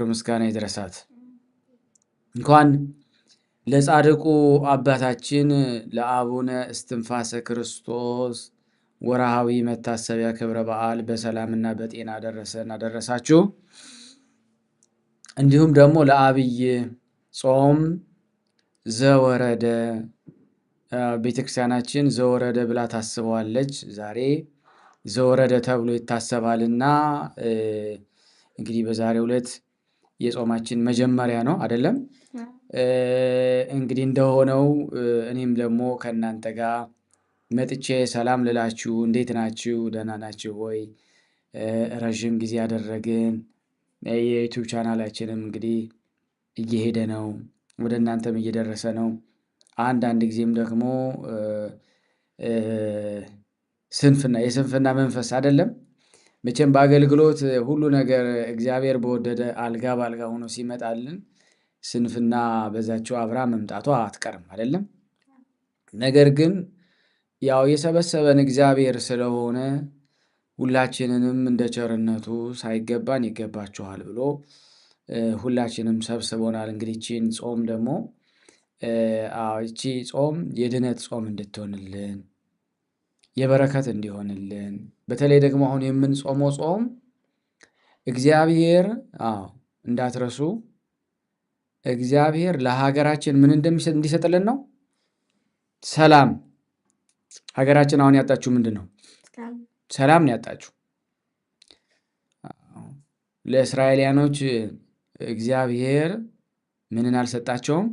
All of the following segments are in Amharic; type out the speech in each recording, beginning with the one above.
ምስጋና ይድረሳት። እንኳን ለጻድቁ አባታችን ለአቡነ እስትንፋሰ ክርስቶስ ወርሃዊ መታሰቢያ ክብረ በዓል በሰላምና በጤና ደረሰን አደረሳችሁ። እንዲሁም ደግሞ ለአብይ ጾም ዘወረደ ቤተክርስቲያናችን ዘወረደ ብላ ታስበዋለች። ዛሬ ዘወረደ ተብሎ ይታሰባልና እንግዲህ በዛሬው ዕለት የጾማችን መጀመሪያ ነው አይደለም? እንግዲህ እንደሆነው እኔም ደግሞ ከእናንተ ጋር መጥቼ ሰላም ልላችሁ፣ እንዴት ናችሁ? ደህና ናችሁ ወይ? ረዥም ጊዜ ያደረግን የዩቲዩብ ቻናላችንም እንግዲህ እየሄደ ነው፣ ወደ እናንተም እየደረሰ ነው። አንዳንድ ጊዜም ደግሞ የስንፍና መንፈስ አይደለም መቼም በአገልግሎት ሁሉ ነገር እግዚአብሔር በወደደ አልጋ በአልጋ ሆኖ ሲመጣልን ስንፍና በዛቸው አብራ መምጣቷ አትቀርም አይደለም። ነገር ግን ያው የሰበሰበን እግዚአብሔር ስለሆነ ሁላችንንም እንደ ቸርነቱ ሳይገባን ይገባችኋል ብሎ ሁላችንም ሰብስቦናል። እንግዲህ ይህችን ጾም ደግሞ ይቺ ጾም የድነት ጾም እንድትሆንልን የበረከት እንዲሆንልን፣ በተለይ ደግሞ አሁን የምንጾመው ጾም እግዚአብሔር እንዳትረሱ እግዚአብሔር ለሀገራችን ምን እንዲሰጥልን ነው? ሰላም። ሀገራችን አሁን ያጣችሁ ምንድን ነው? ሰላም ነው ያጣችሁ። ለእስራኤልያኖች እግዚአብሔር ምንን አልሰጣቸውም?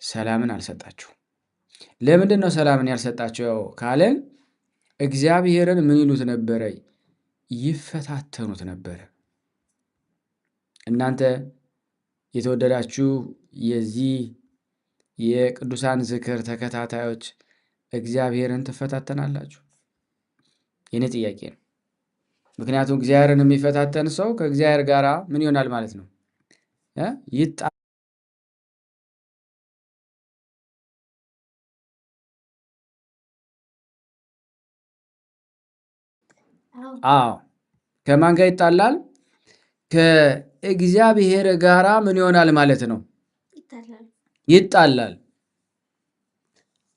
ሰላምን አልሰጣቸውም። ለምንድን ነው ሰላምን ያልሰጣቸው ካለን እግዚአብሔርን ምን ይሉት ነበረ? ይፈታተኑት ነበረ። እናንተ የተወደዳችሁ የዚህ የቅዱሳን ዝክር ተከታታዮች እግዚአብሔርን ትፈታተናላችሁ? የኔ ጥያቄ ነው። ምክንያቱም እግዚአብሔርን የሚፈታተን ሰው ከእግዚአብሔር ጋር ምን ይሆናል ማለት ነው? ከማን ጋር ይጣላል? ከእግዚአብሔር ጋራ ምን ይሆናል ማለት ነው? ይጣላል።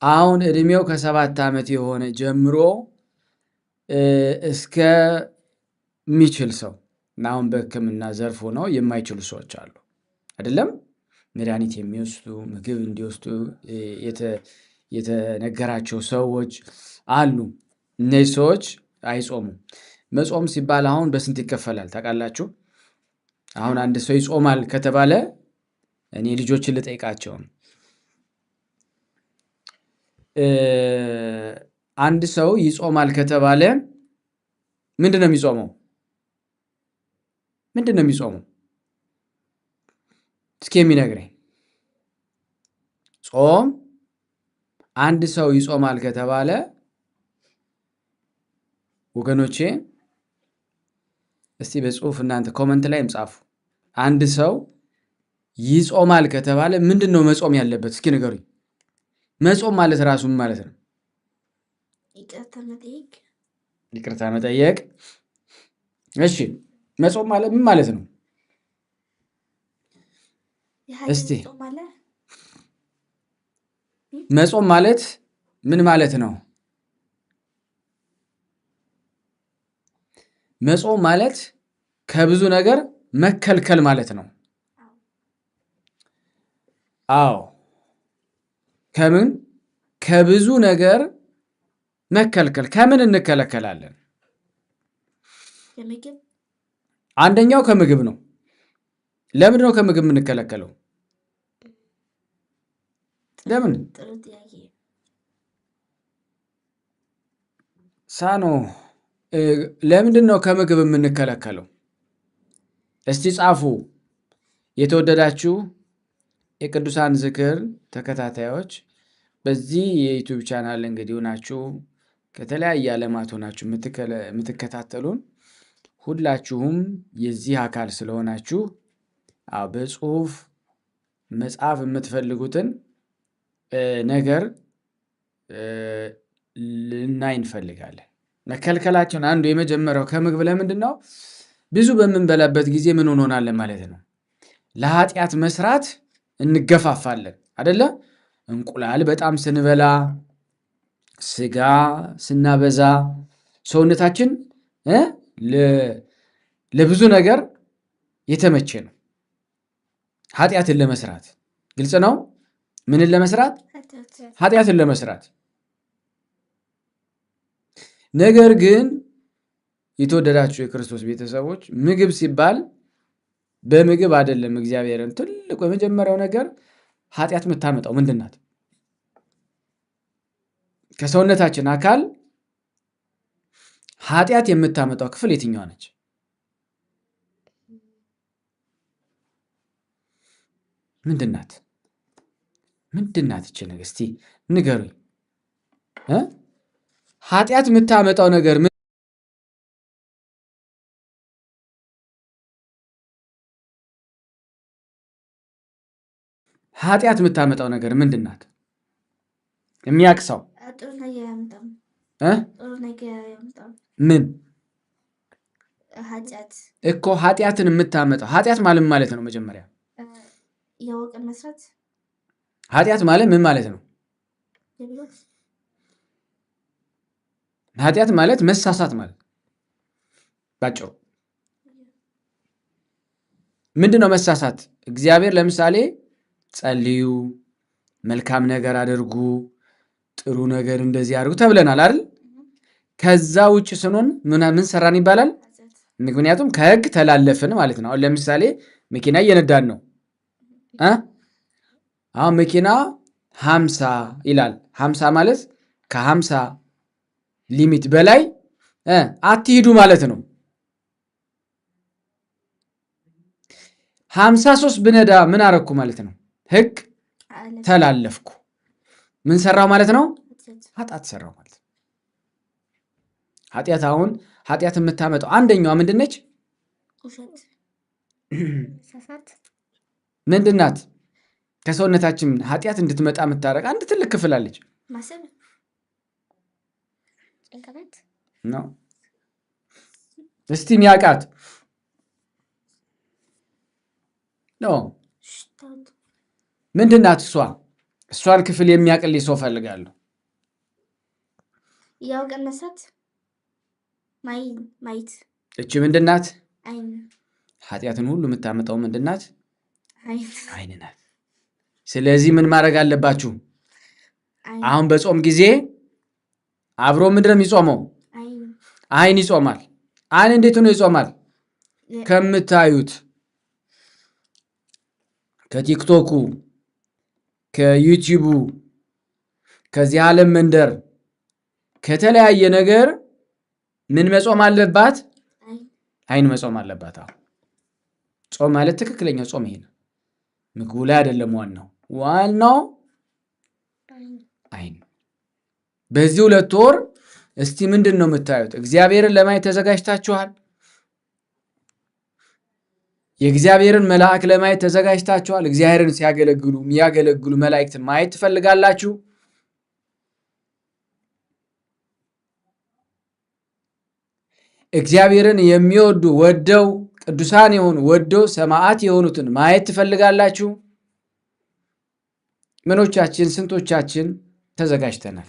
አሁን እድሜው ከ7 ዓመት የሆነ ጀምሮ እስከሚችል ሰው እና አሁን በሕክምና ዘርፍ ሆነው የማይችሉ ሰዎች አሉ አይደለም? መድኃኒት የሚወስዱ ምግብ እንዲወስዱ የተነገራቸው ሰዎች አሉ። እነዚህ ሰዎች አይጾሙም። መጾም ሲባል አሁን በስንት ይከፈላል ታውቃላችሁ? አሁን አንድ ሰው ይጾማል ከተባለ እኔ ልጆችን ልጠይቃቸው፣ አንድ ሰው ይጾማል ከተባለ ምንድን ነው የሚጾመው? ምንድን ነው የሚጾመው? እስኪ የሚነግረኝ። ጾም አንድ ሰው ይጾማል ከተባለ ወገኖቼ እስቲ በጽሁፍ እናንተ ኮመንት ላይም ጻፉ። አንድ ሰው ይጾማል ከተባለ ምንድን ነው መጾም ያለበት? እስኪ ንገሩኝ። መጾም ማለት ራሱ ምን ማለት ነው? ይቅርታ መጠየቅ። እሺ መጾም ማለት ምን ማለት ነው? እስቲ መጾም ማለት ምን ማለት ነው? መጾም ማለት ከብዙ ነገር መከልከል ማለት ነው። አዎ ከምን? ከብዙ ነገር መከልከል። ከምን እንከለከላለን? አንደኛው ከምግብ ነው። ለምንድን ነው ከምግብ የምንከለከለው? ለምን? ሳኖ ለምንድን ነው ከምግብ የምንከለከለው? እስቲ ጻፉ። የተወደዳችሁ የቅዱሳን ዝክር ተከታታዮች በዚህ የዩቲዩብ ቻናል እንግዲህ ሆናችሁ ከተለያየ ዓለማት ሆናችሁ የምትከታተሉን ሁላችሁም የዚህ አካል ስለሆናችሁ በጽሁፍ መጻፍ የምትፈልጉትን ነገር ልናይ እንፈልጋለን። መከልከላቸውን አንዱ የመጀመሪያው ከምግብ ለምንድን ነው? ብዙ በምንበላበት ጊዜ ምን እንሆናለን ማለት ነው? ለኃጢአት መስራት እንገፋፋለን አደለ? እንቁላል በጣም ስንበላ፣ ስጋ ስናበዛ ሰውነታችን ለብዙ ነገር የተመቸ ነው ኃጢአትን ለመስራት። ግልጽ ነው። ምንን ለመስራት? ኃጢአትን ለመስራት። ነገር ግን የተወደዳችሁ የክርስቶስ ቤተሰቦች ምግብ ሲባል በምግብ አይደለም እግዚአብሔርን ትልቁ የመጀመሪያው ነገር ኃጢአት የምታመጣው ምንድን ናት? ከሰውነታችን አካል ኃጢአት የምታመጣው ክፍል የትኛዋ ነች? ምንድናት? ምንድናት? እቺ ነገር እስቲ ንገሩኝ። ኃጢአት የምታመጣው ነገር ኃጢአት የምታመጣው ነገር ምንድናት? የሚያውቅ ሰው ምን እኮ ኃጢአትን የምታመጣው ኃጢአት ማለት ነው መጀመሪያ ያወቀን መስራት። ኃጢአት ማለት ምን ማለት ነው? ኃጢአት ማለት መሳሳት ማለት ባጭሩ ምንድነው መሳሳት? እግዚአብሔር ለምሳሌ ጸልዩ፣ መልካም ነገር አድርጉ፣ ጥሩ ነገር እንደዚህ አድርጉ ተብለናል አይደል? ከዛ ውጭ ስንሆን ምን ሰራን ይባላል? ምክንያቱም ከህግ ተላለፍን ማለት ነው። አሁን ለምሳሌ መኪና እየነዳን ነው። አሁን መኪና 50 ይላል። 50 ማለት ከ50 ሊሚት በላይ አትሂዱ ማለት ነው። 53 ብነዳ ምን አረኩ ማለት ነው? ህግ ተላለፍኩ። ምን ሰራው ማለት ነው? ኃጢአት ሰራው ማለት ነው። ኃጢአት አሁን ኃጢአት የምታመጣው አንደኛዋ ምንድነች? ምንድናት? ከሰውነታችን ኃጢአት እንድትመጣ የምታደርግ አንድ ትልቅ ክፍል አለች ነው። እስቲ ሚያውቃት ነው ምንድናት? እሷን ክፍል የሚያቅልኝ ሰው ፈልጋለሁ። ያውቀን መስራት ማየት። እቺ ምንድናት? ኃጢአትን ሁሉ የምታመጣው ምንድናት? አይን ናት። ስለዚህ ምን ማድረግ አለባችሁ? አሁን በጾም ጊዜ አብሮ ምንድነው የሚጾመው? አይን ይጾማል። አይን እንዴት ነው ይጾማል? ከምታዩት ከቲክቶኩ፣ ከዩቲዩቡ፣ ከዚህ ዓለም መንደር ከተለያየ ነገር ምን መጾም አለባት? አይን መጾም አለባት። ጾም ማለት ትክክለኛው ጾም ይሄ ነው። ምግቡ ላይ አይደለም ዋናው አይን። በዚህ 2 ወር እስቲ ምንድን ነው የምታዩት? እግዚአብሔርን ለማየት ተዘጋጅታችኋል? የእግዚአብሔርን መልአክ ለማየት ተዘጋጅታችኋል? እግዚአብሔርን ሲያገለግሉ የሚያገለግሉ መላእክትን ማየት ትፈልጋላችሁ? እግዚአብሔርን የሚወዱ ወደው ቅዱሳን የሆኑ ወደው ሰማዕት የሆኑትን ማየት ትፈልጋላችሁ? ምኖቻችን ስንቶቻችን ተዘጋጅተናል?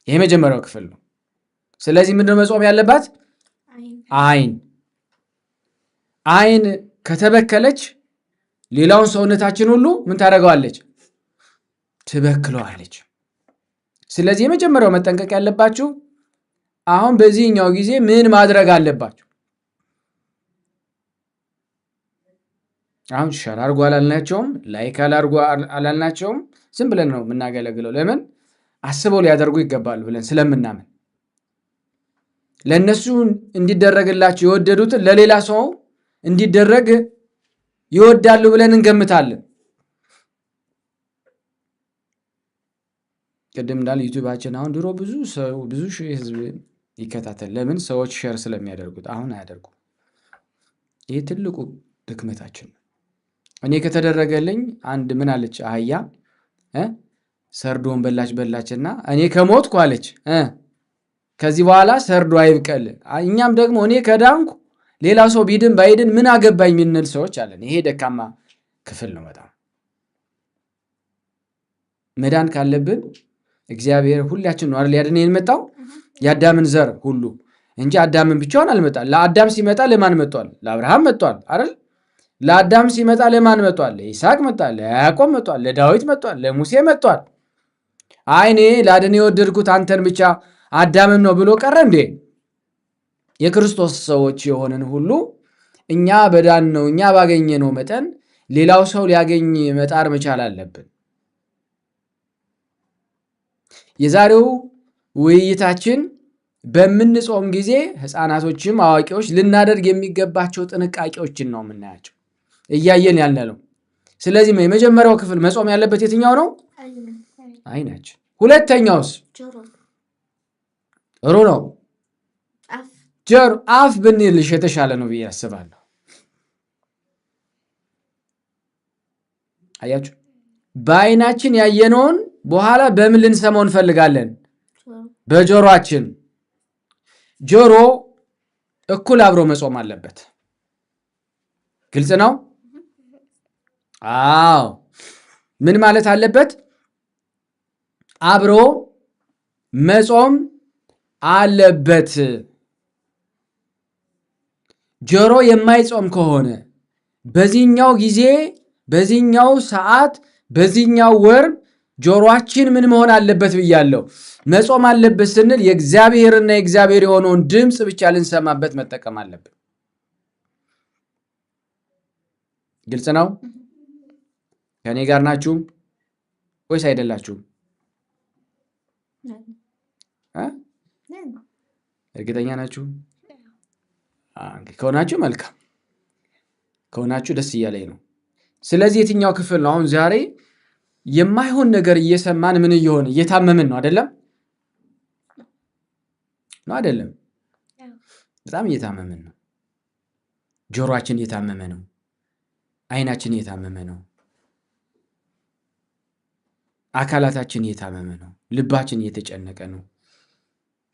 ይሄ መጀመሪያው ክፍል ነው። ስለዚህ ምንድነው መጾም ያለባት? አይን። አይን ከተበከለች ሌላውን ሰውነታችን ሁሉ ምን ታደርገዋለች? ትበክለዋለች። ስለዚህ የመጀመሪያው መጠንቀቅ ያለባችሁ አሁን በዚህኛው ጊዜ ምን ማድረግ አለባችሁ? አሁን ሸር አድርጎ አላልናቸውም፣ ላይክ አድርጎ አላልናቸውም። ዝም ብለን ነው የምናገለግለው። ለምን? አስበው ሊያደርጉ ይገባል ብለን ስለምናምን ለእነሱ እንዲደረግላቸው የወደዱትን ለሌላ ሰው እንዲደረግ ይወዳሉ ብለን እንገምታለን። ቅድም እንዳለ ዩቲዩባችን አሁን ድሮ ብዙ ሺህ ህዝብ ይከታተል። ለምን? ሰዎች ሼር ስለሚያደርጉት። አሁን አያደርጉም። ይህ ትልቁ ድክመታችን ነው። እኔ ከተደረገልኝ አንድ ምን አለች አህያ ሰርዶን በላችና እኔ ከሞትኩ አለች ከዚህ በኋላ ሰርዶ አይብቀል። እኛም ደግሞ እኔ ከዳንኩ ሌላው ሰው ቢድን ባይድን ምን አገባኝ የምንል ሰዎች አለን። ይሄ ደካማ ክፍል ነው። በጣም መዳን ካለብን እግዚአብሔር ሁላችን ነው አይደል ያድነን የመጣው የአዳምን ዘር ሁሉ እንጂ አዳምን ብቻውን አልመጣም። ለአዳም ሲመጣ ለማን መጥቷል? ለአብርሃም መጥቷል አይደል? ለአዳም ሲመጣ ለማን መጥቷል? ለይስሐቅ መጥቷል፣ ለያዕቆብ መጥቷል፣ ለዳዊት መጥቷል፣ ለሙሴ መጥቷል። አይኔ ላድን የወደድኩት አንተን ብቻ አዳምን ነው ብሎ ቀረ እንዴ? የክርስቶስ ሰዎች የሆንን ሁሉ እኛ በዳን ነው እኛ ባገኘ ነው መጠን ሌላው ሰው ሊያገኝ መጣር መቻል አለብን። የዛሬው ውይይታችን በምንጾም ጊዜ ሕፃናቶችም አዋቂዎች ልናደርግ የሚገባቸው ጥንቃቄዎችን ነው የምናያቸው እያየን ያለነው። ስለዚህ የመጀመሪያው ክፍል መጾም ያለበት የትኛው ነው? አይናችን። ሁለተኛውስ? ጥሩ ነው። ጆሮ፣ አፍ ብንልሽ የተሻለ ነው ብዬ አስባለሁ። አያችሁ፣ በአይናችን ያየነውን በኋላ በምን ልንሰማው እንፈልጋለን? በጆሮአችን። ጆሮ እኩል አብሮ መጾም አለበት። ግልጽ ነው? አዎ። ምን ማለት አለበት? አብሮ መጾም አለበት። ጆሮ የማይጾም ከሆነ በዚህኛው ጊዜ፣ በዚህኛው ሰዓት፣ በዚህኛው ወር ጆሮአችን ምን መሆን አለበት ብያለሁ? መጾም አለበት ስንል የእግዚአብሔርና የእግዚአብሔር የሆነውን ድምፅ ብቻ ልንሰማበት መጠቀም አለብን። ግልጽ ነው? ከእኔ ጋር ናችሁ ወይስ አይደላችሁም? እርግጠኛ ናችሁ? ከሆናችሁ መልካም፣ ከሆናችሁ ደስ እያለኝ ነው። ስለዚህ የትኛው ክፍል ነው አሁን ዛሬ የማይሆን ነገር እየሰማን ምን እየሆነ እየታመምን ነው? አይደለም ነው? አይደለም? በጣም እየታመምን ነው። ጆሮአችን እየታመመ ነው። አይናችን እየታመመ ነው። አካላታችን እየታመመ ነው። ልባችን እየተጨነቀ ነው።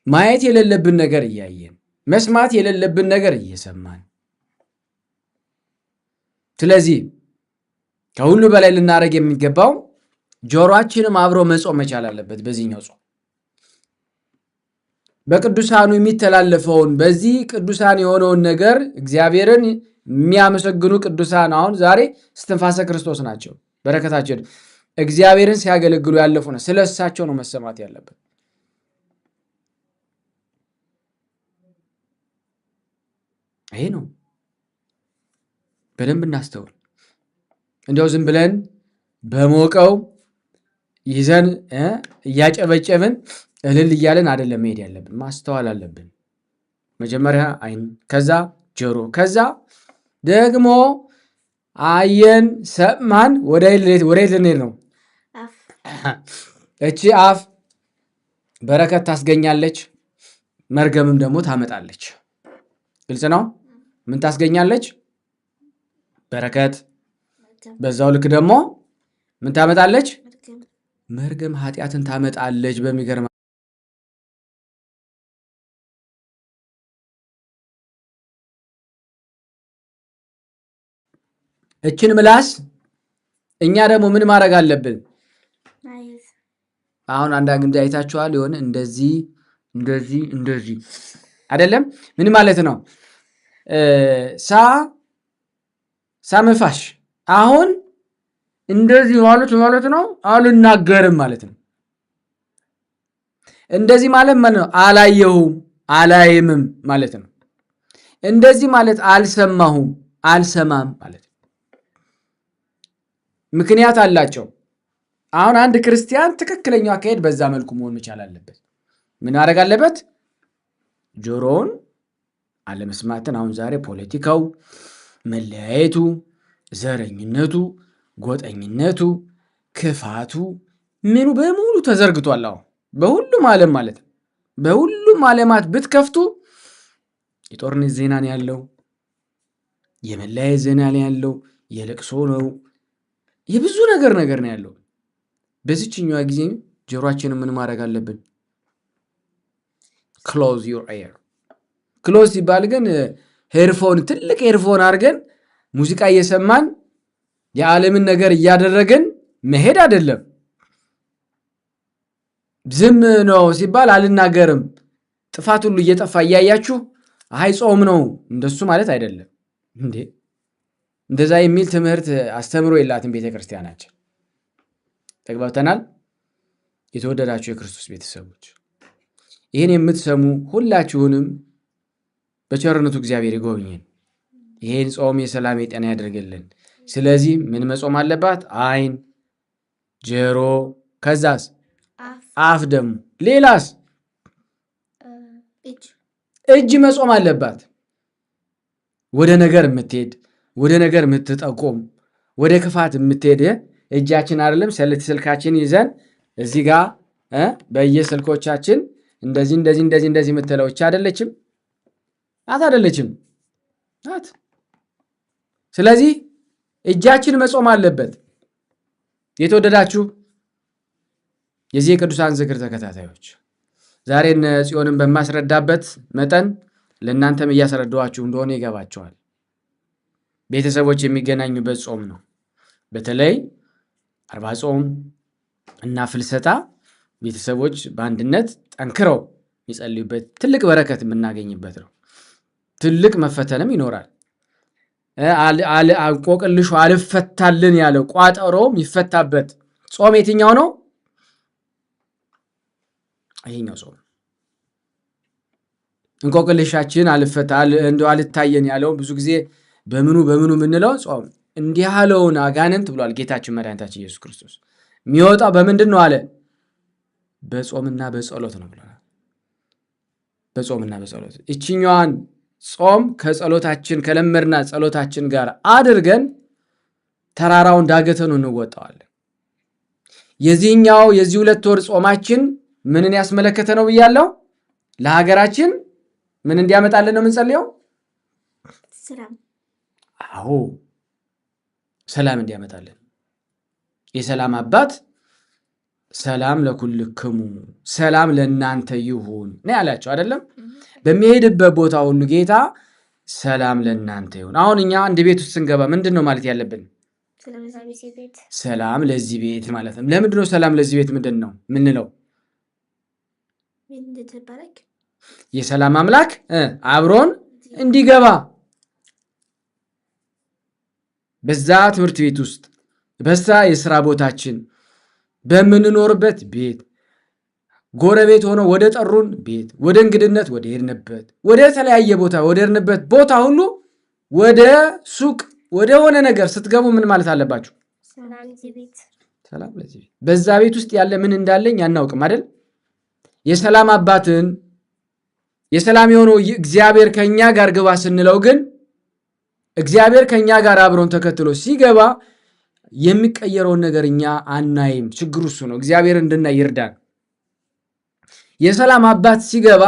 ማየት የሌለብን ነገር እያየን፣ መስማት የሌለብን ነገር እየሰማን፣ ስለዚህ ከሁሉ በላይ ልናደርግ የሚገባው ጆሮአችንም አብሮ መጾም መቻል አለበት። በዚህኛው ጾም በቅዱሳኑ የሚተላለፈውን በዚህ ቅዱሳን የሆነውን ነገር እግዚአብሔርን የሚያመሰግኑ ቅዱሳን አሁን ዛሬ እስትንፋሰ ክርስቶስ ናቸው። በረከታችን እግዚአብሔርን ሲያገለግሉ ያለፉ ነው። ስለ እሳቸው ነው መሰማት ያለበት። ይሄ ነው። በደንብ እናስተውል። እንዲያው ዝም ብለን በሞቀው ይዘን እያጨበጨብን እልል እያለን አይደለም መሄድ ያለብን። ማስተዋል አለብን። መጀመሪያ አይን፣ ከዛ ጆሮ፣ ከዛ ደግሞ አየን፣ ሰማን። ወደ የት ልንሄድ ነው? እቺ አፍ በረከት ታስገኛለች፣ መርገምም ደግሞ ታመጣለች። ግልጽ ነው። ምን ታስገኛለች? በረከት። በዛው ልክ ደግሞ ምን ታመጣለች? መርገም፣ ኃጢአትን ታመጣለች። በሚገርም እችን ምላስ እኛ ደግሞ ምን ማድረግ አለብን? አሁን አንዳንድ ጊዜ አይታችኋል። የሆነ እንደዚህ እንደዚህ እንደዚህ አይደለም። ምን ማለት ነው? ሳመፋሽ አሁን እንደዚህ ማለት ነው። አልናገርም ማለት ነው። እንደዚህ ማለት ነው አላየሁም አላይምም ማለት ነው። እንደዚህ ማለት አልሰማሁም አልሰማም ማለት ነው። ምክንያት አላቸው። አሁን አንድ ክርስቲያን ትክክለኛው አካሄድ በዛ መልኩ መሆን መቻል አለበት። ምን ማድረግ አለበት? ጆሮውን አለመስማትን። አሁን ዛሬ ፖለቲካው፣ መለያየቱ፣ ዘረኝነቱ፣ ጎጠኝነቱ፣ ክፋቱ ምኑ በሙሉ ተዘርግቷል። አሁን በሁሉም ዓለም ማለት ነው። በሁሉም ዓለማት ብትከፍቱ የጦርነት ዜና ነው ያለው፣ የመለያየት ዜና ነው ያለው፣ የለቅሶ ነው፣ የብዙ ነገር ነው ያለው። በዚችኛዋ ጊዜ ጆሮአችንን ምን ማድረግ አለብን? ክሎዝ ዩር ኤር። ክሎዝ ሲባል ግን ሄርፎን ትልቅ ሄርፎን አድርገን ሙዚቃ እየሰማን የዓለምን ነገር እያደረግን መሄድ አይደለም። ዝም ነው ሲባል አልናገርም ጥፋት ሁሉ እየጠፋ እያያችሁ አይ ጾም ነው እንደሱ ማለት አይደለም እንዴ። እንደዛ የሚል ትምህርት አስተምሮ የላትም ቤተክርስቲያናችን። ተግባብተናል። የተወደዳችሁ የክርስቶስ ቤተሰቦች ይህን የምትሰሙ ሁላችሁንም በቸርነቱ እግዚአብሔር ይጎብኘን። ይህን ጾም የሰላም የጤና ያደርግልን። ስለዚህ ምን መጾም አለባት? አይን፣ ጆሮ፣ ከዛስ አፍ፣ ደግሞ ሌላስ እጅ መጾም አለባት። ወደ ነገር የምትሄድ ወደ ነገር የምትጠቆም ወደ ክፋት የምትሄድ እጃችን አይደለም ስልካችን ይዘን እዚህ ጋር በየስልኮቻችን እንደዚህ እንደዚህ እንደዚህ እንደዚህ የምትለው እቺ አይደለችም አይደለችም ናት። ስለዚህ እጃችን መጾም አለበት። የተወደዳችሁ የዚህ የቅዱሳን ዝክር ተከታታዮች ዛሬን ጽዮንን በማስረዳበት መጠን ለእናንተም እያስረዳኋችሁ እንደሆነ ይገባቸዋል። ቤተሰቦች የሚገናኙበት ጾም ነው። በተለይ አርባ ጾም እና ፍልሰታ ቤተሰቦች በአንድነት ጠንክረው የሚጸልዩበት ትልቅ በረከት የምናገኝበት ነው። ትልቅ መፈተንም ይኖራል። ቆቅልሹ አልፈታልን ያለው ቋጠሮ የሚፈታበት ጾም የትኛው ነው? ይሄኛው ጾም። እንቆቅልሻችን አልታየን ያለው ብዙ ጊዜ በምኑ የምንለው ጾም እንዲህ ያለውን አጋንንት ብሏል ጌታችን መድኃኒታችን ኢየሱስ ክርስቶስ። የሚወጣው በምንድን ነው አለ? በጾምና በጸሎት ነው ብሏል። በጾምና በጸሎት እችኛዋን ጾም ከጸሎታችን ከለመድና ጸሎታችን ጋር አድርገን ተራራውን ዳገተኑ እንወጣዋለን። የዚህ 2 ወር ጾማችን ምንን ያስመለከተ ነው ብያለሁ? ለሀገራችን ምን እንዲያመጣልን ነው የምንጸልየው? ሰላም። አዎ ሰላም እንዲያመጣልን። የሰላም አባት ሰላም ለኩልክሙ ሰላም ለእናንተ ይሁን ነው ያላቸው አይደለም? በሚሄድበት ቦታ ሁሉ ጌታ ሰላም ለእናንተ ይሁን። አሁን እኛ አንድ ቤት ውስጥ ስንገባ ምንድን ነው ማለት ያለብን? ሰላም ለዚህ ቤት ማለት ነው። ለምንድን ነው ሰላም ለዚህ ቤት ምንድን ነው ምንለው? የሰላም አምላክ አብሮን እንዲገባ በዛ ትምህርት ቤት ውስጥ በዛ የሥራ ቦታችን በምንኖርበት ቤት ጎረቤት ሆኖ ወደ ጠሩን ቤት ወደ እንግድነት ወደ ሄድንበት ወደ ተለያየ ቦታ ወደ ሄድንበት ቦታ ሁሉ ወደ ሱቅ ወደ ሆነ ነገር ስትገቡ ምን ማለት አለባችሁ? ሰላም ለዚህ ቤት። በዛ ቤት ውስጥ ያለ ምን እንዳለኝ አናውቅም አይደል? የሰላም አባትን የሰላም የሆነው እግዚአብሔር ከኛ ጋር ግባ ስንለው ግን እግዚአብሔር ከኛ ጋር አብሮን ተከትሎ ሲገባ የሚቀየረውን ነገር እኛ አናይም። ችግሩ እሱ ነው። እግዚአብሔር እንድናይ ይርዳን። የሰላም አባት ሲገባ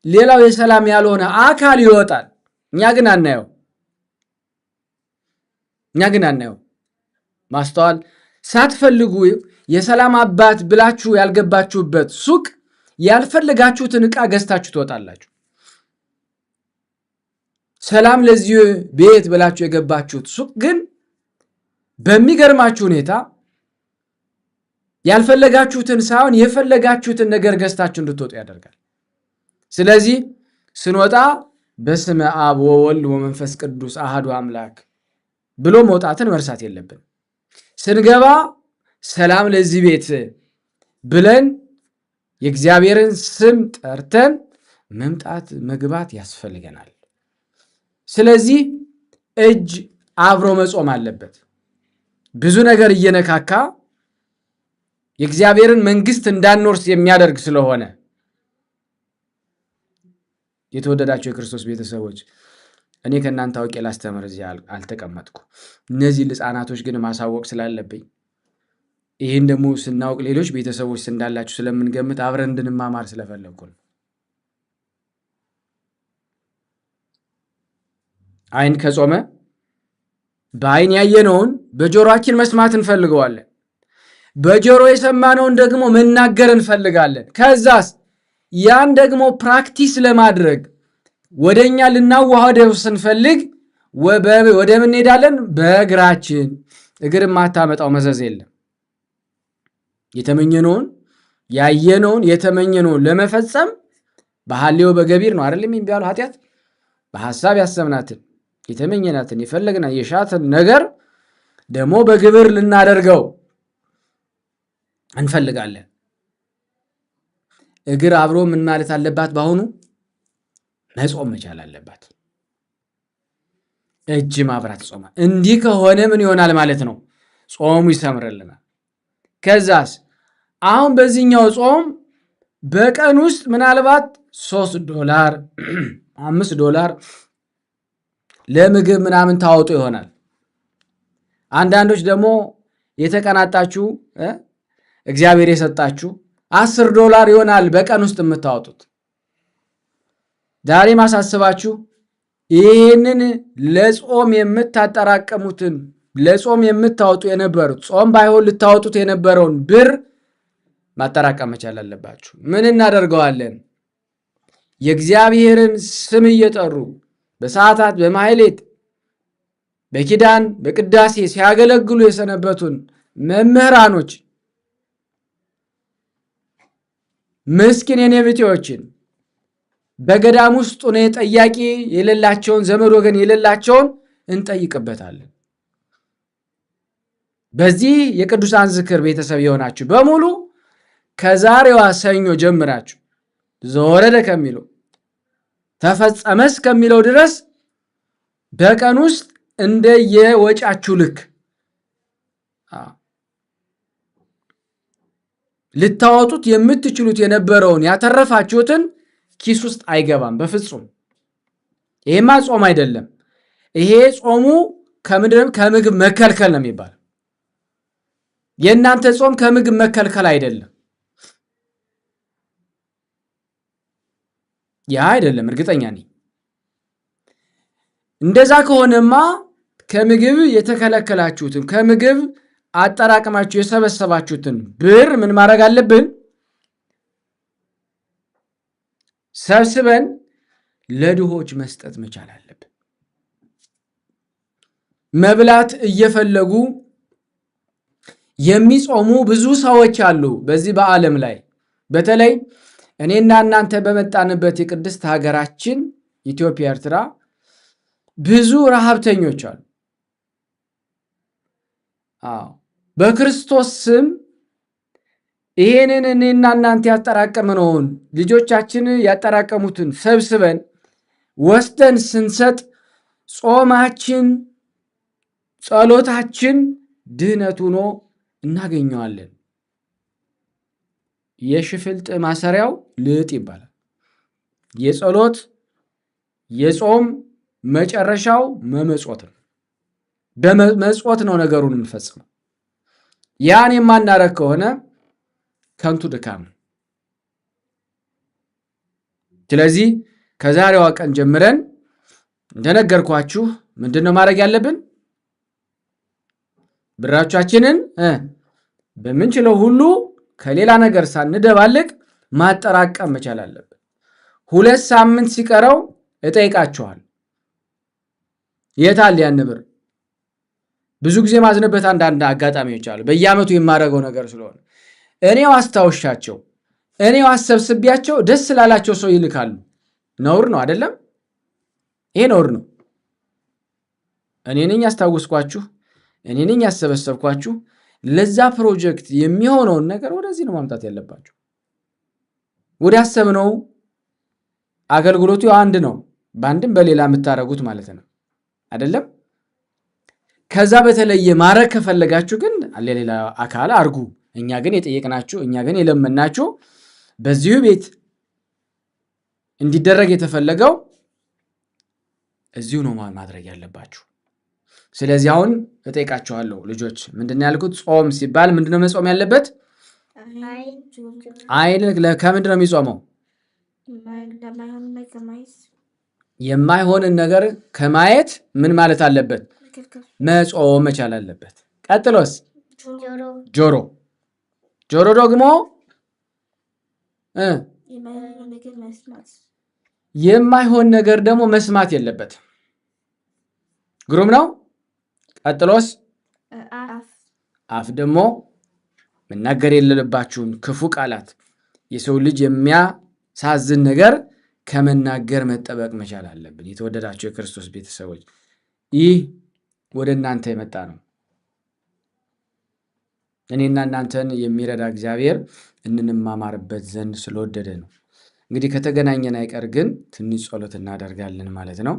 ሌላው የሰላም ያልሆነ አካል ይወጣል። እኛ ግን አናየው። ማስተዋል ሳትፈልጉ የሰላም አባት ብላችሁ ያልገባችሁበት ሱቅ ያልፈለጋችሁትን ዕቃ ገዝታችሁ ትወጣላችሁ። ሰላም ለዚህ ቤት ብላችሁ የገባችሁት ሱቅ ግን በሚገርማችሁ ሁኔታ ያልፈለጋችሁትን ሳይሆን የፈለጋችሁትን ነገር ገዝታችሁ እንድትወጡ ያደርጋል። ስለዚህ ስንወጣ በስመ አብ ወወልድ ወመንፈስ ቅዱስ አሐዱ አምላክ ብሎ መውጣትን መርሳት የለብን። ስንገባ ሰላም ለዚህ ቤት ብለን የእግዚአብሔርን ስም ጠርተን መግባት ያስፈልገናል። ስለዚህ እጅ አብሮ መጾም አለበት። ብዙ ነገር እየነካካ የእግዚአብሔርን መንግስት እንዳንወርስ የሚያደርግ ስለሆነ የተወደዳቸው የክርስቶስ ቤተሰቦች እኔ ከእናንተ አውቄ ላስተምር እዚህ አልተቀመጥኩ። እነዚህ ሕፃናቶች ግን ማሳወቅ ስላለብኝ ይህን ደግሞ ስናውቅ ሌሎች ቤተሰቦች እንዳላችሁ ስለምንገምት አብረን እንድንማማር ስለፈለግኩ ነው። አይን ከጾመ በአይን ያየነውን በጆሮአችን መስማት እንፈልገዋለን። በጆሮ የሰማነውን ደግሞ መናገር እንፈልጋለን። ከዛስ ያን ደግሞ ፕራክቲስ ለማድረግ ወደኛ ልናዋህደው ስንፈልግ ወደ ምን እንሄዳለን? በእግራችን። እግር የማታመጣው መዘዝ የለም። የተመኘነውን ያየነውን የተመኘነውን ለመፈጸም በሐሌው በገቢር ነው አይደለም የሚባለው ኃጢአት። በሐሳብ ያሰብናትን የተመኘናትን የፈለግና የሻትን ነገር ደግሞ በግብር ልናደርገው እንፈልጋለን። እግር አብሮ ምን ማለት አለባት? በአሁኑ መጾም መቻል አለባት። እጅ ማብራት ጾማ። እንዲህ ከሆነ ምን ይሆናል ማለት ነው? ጾሙ ይሰምርልናል። ከዛስ አሁን በዚህኛው ጾም በቀን ውስጥ ምናልባት $3 $5 ለምግብ ምናምን ታወጡ ይሆናል። አንዳንዶች ደግሞ የተቀናጣችሁ እግዚአብሔር የሰጣችሁ $10 ይሆናል በቀን ውስጥ የምታወጡት። ዛሬ ማሳስባችሁ ይህንን ለጾም የምታጠራቀሙትን ለጾም የምታወጡ የነበሩት ጾም ባይሆን ልታወጡት የነበረውን ብር ማጠራቀም መቻል አለባችሁ። ምን እናደርገዋለን? የእግዚአብሔርን ስም እየጠሩ በሰዓታት በማህሌት በኪዳን በቅዳሴ ሲያገለግሉ የሰነበቱን መምህራኖች ምስኪን የኔብጤዎችን በገዳም ውስጥ ሆነ ጠያቂ የሌላቸውን ዘመድ ወገን የሌላቸውን እንጠይቅበታለን። በዚህ የቅዱሳን ዝክር ቤተሰብ የሆናችሁ በሙሉ ከዛሬዋ ሰኞ ጀምራችሁ ዘወረደ ከሚለው ተፈጸመስ ከሚለው ድረስ በቀን ውስጥ እንደየወጫችሁ ልክ ልታወጡት የምትችሉት የነበረውን ያተረፋችሁትን ኪስ ውስጥ አይገባም በፍጹም። ይሄማ ጾም አይደለም። ይሄ ጾሙ ከምግብ መከልከል ነው የሚባለው። የእናንተ ጾም ከምግብ መከልከል አይደለም። ያ አይደለም፣ እርግጠኛ ነኝ። እንደዛ ከሆነማ ከምግብ የተከለከላችሁትን ከምግብ አጠራቅማችሁ የሰበሰባችሁትን ብር ምን ማድረግ አለብን? ሰብስበን ለድሆች መስጠት መቻል አለብን። መብላት እየፈለጉ የሚጾሙ ብዙ ሰዎች አሉ በዚህ በዓለም ላይ። በተለይ እኔና እናንተ በመጣንበት የቅድስት ሀገራችን ኢትዮጵያ፣ ኤርትራ ብዙ ረሃብተኞች አሉ። በክርስቶስ ስም ይሄንን እኔና እናንተ ያጠራቀምነውን ልጆቻችን ያጠራቀሙትን ሰብስበን ወስደን ስንሰጥ ጾማችን፣ ጸሎታችን ድህነት ሆኖ እናገኘዋለን። የሽፍልጥ ማሰሪያው ልጥ ይባላል። የጸሎት የጾም መጨረሻው መመጾት ነው። በመመጾት ነው ነገሩን የምንፈጽመው። ያን የማናረግ ከሆነ ከንቱ ድካም ነው። ስለዚህ ከዛሬዋ ቀን ጀምረን እንደነገርኳችሁ ምንድነው ማድረግ ያለብን? ብራቻችንን በምንችለው ሁሉ ከሌላ ነገር ሳንደባልቅ ማጠራቀም መቻል አለብን። 2 ሳምንት ሲቀረው እጠይቃችኋል፣ የታል ያን ብር? ብዙ ጊዜ ማዝነበት አንዳንድ አጋጣሚዎች አሉ። በየዓመቱ የማደርገው ነገር ስለሆነ እኔው አስታውሻቸው፣ እኔው አሰብስቢያቸው ደስ ላላቸው ሰው ይልካሉ። ነውር ነው አይደለም? ይሄ ነውር ነው። እኔ ነኝ ያስታውስኳችሁ፣ እኔ ነኝ ያሰበሰብኳችሁ። ለዛ ፕሮጀክት የሚሆነውን ነገር ወደዚህ ነው ማምጣት ያለባችሁ። ወደ ያሰብነው አገልግሎቱ አንድ ነው፣ በአንድም በሌላ የምታረጉት ማለት ነው አይደለም? ከዛ በተለየ ማረግ ከፈለጋችሁ ግን ለሌላ አካል አርጉ። እኛ ግን የጠየቅናችሁ፣ እኛ ግን የለመናችሁ በዚሁ ቤት እንዲደረግ የተፈለገው እዚሁ ነው ማድረግ ያለባችሁ። ስለዚህ አሁን እጠይቃችኋለሁ ልጆች፣ ምንድነው ያልኩት? ጾም ሲባል ምንድነው መጾም ያለበት? አይን ከምንድነው የሚጾመው? የማይሆንን ነገር ከማየት ምን ማለት አለበት? መጾም መቻል አለበት። ቀጥሎስ? ጆሮ። ጆሮ ደግሞ የማይሆን ነገር ደግሞ መስማት የለበትም። ግሩም ነው። ቀጥሎስ አፍ ደግሞ መናገር የሌለባችሁን ክፉ ቃላት፣ የሰው ልጅ የሚያሳዝን ነገር ከመናገር መጠበቅ መቻል አለብን። የተወደዳቸው የክርስቶስ ቤተሰቦች ይህ ወደ እናንተ የመጣ ነው። እኔና እናንተን የሚረዳ እግዚአብሔር እንማማርበት ዘንድ ስለወደደ ነው። እንግዲህ ከተገናኘን አይቀር ግን ትንሽ ጸሎት እናደርጋለን ማለት ነው።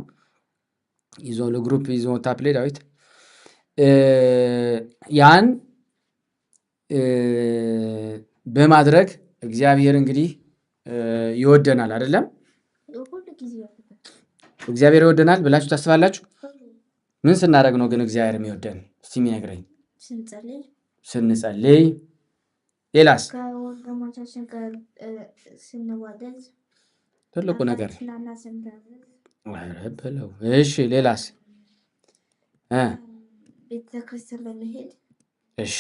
ይዞ ለግሩፕ ይዞ ታፕሌ ዳዊት ያን በማድረግ እግዚአብሔር እንግዲህ ይወደናል አይደለም? እግዚአብሔር ይወደናል ብላችሁ ታስባላችሁ? ምን ስናደርግ ነው ግን እግዚአብሔር የሚወደን? እስቲ የሚነግረኝ። ስንጸልይ። ሌላስ? ትልቁ ነገር። እሺ ሌላስ? ቤተክርስቲያን በመሄድ። እሺ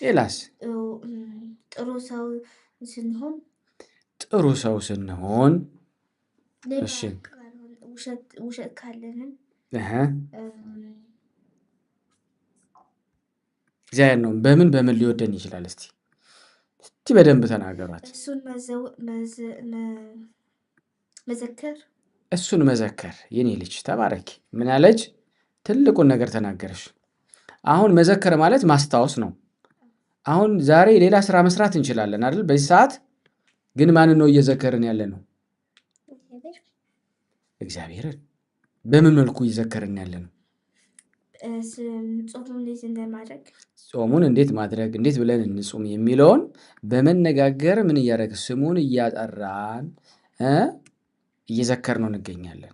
ሌላስ? ጥሩ ሰው ስንሆን። ጥሩ ሰው ስንሆን። እሺ ውሸት ካለንም እግዚአብሔር ነው በምን ሊወደን ይችላል? እስቲ በደንብ ተናገሯት። እሱን መዘከር። የኔ ልጅ ተባረኪ። ምን አለች? ትልቁን ነገር ተናገረሽ። አሁን መዘከር ማለት ማስታወስ ነው። አሁን ዛሬ ሌላ ስራ መስራት እንችላለን አይደል? በዚህ ሰዓት ግን ማንን ነው እየዘከርን ያለ ነው? እግዚአብሔርን። በምን መልኩ እየዘከርን ያለ ነው? ጾሙን እንዴት ማድረግ፣ እንዴት ብለን እንጹም የሚለውን በመነጋገር ምን እያደረግ ስሙን እያጠራን እየዘከር ነው እንገኛለን።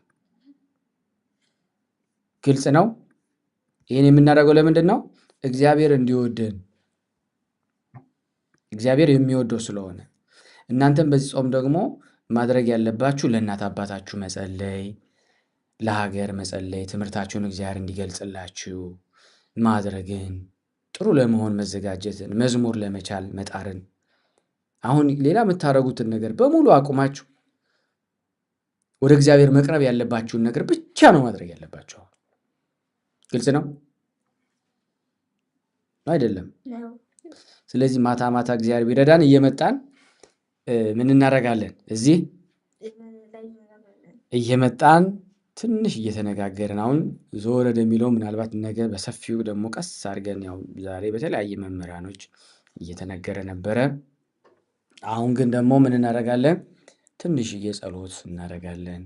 ግልጽ ነው። ይህን የምናደርገው ለምንድን ነው? እግዚአብሔር እንዲወደን፣ እግዚአብሔር የሚወደው ስለሆነ። እናንተም በዚህ ጾም ደግሞ ማድረግ ያለባችሁ ለእናት አባታችሁ መጸለይ፣ ለሀገር መጸለይ፣ ትምህርታችሁን እግዚአብሔር እንዲገልጽላችሁ ማድረግን፣ ጥሩ ለመሆን መዘጋጀትን፣ መዝሙር ለመቻል መጣርን። አሁን ሌላ የምታደርጉትን ነገር በሙሉ አቁማችሁ ወደ እግዚአብሔር መቅረብ ያለባችሁን ነገር ብቻ ነው ማድረግ ያለባችሁ። ግልጽ ነው አይደለም? ስለዚህ ማታ ማታ እግዚአብሔር ቢረዳን እየመጣን ምን እናደርጋለን? እዚህ እየመጣን ትንሽ እየተነጋገርን አሁን ዘወረደ የሚለው ምናልባት ነገ በሰፊው ደግሞ ቀስ አድርገን፣ ያው ዛሬ በተለያየ መምህራኖች እየተነገረ ነበረ። አሁን ግን ደግሞ ምን እናደርጋለን? ትንሽዬ ጸሎት እናደርጋለን።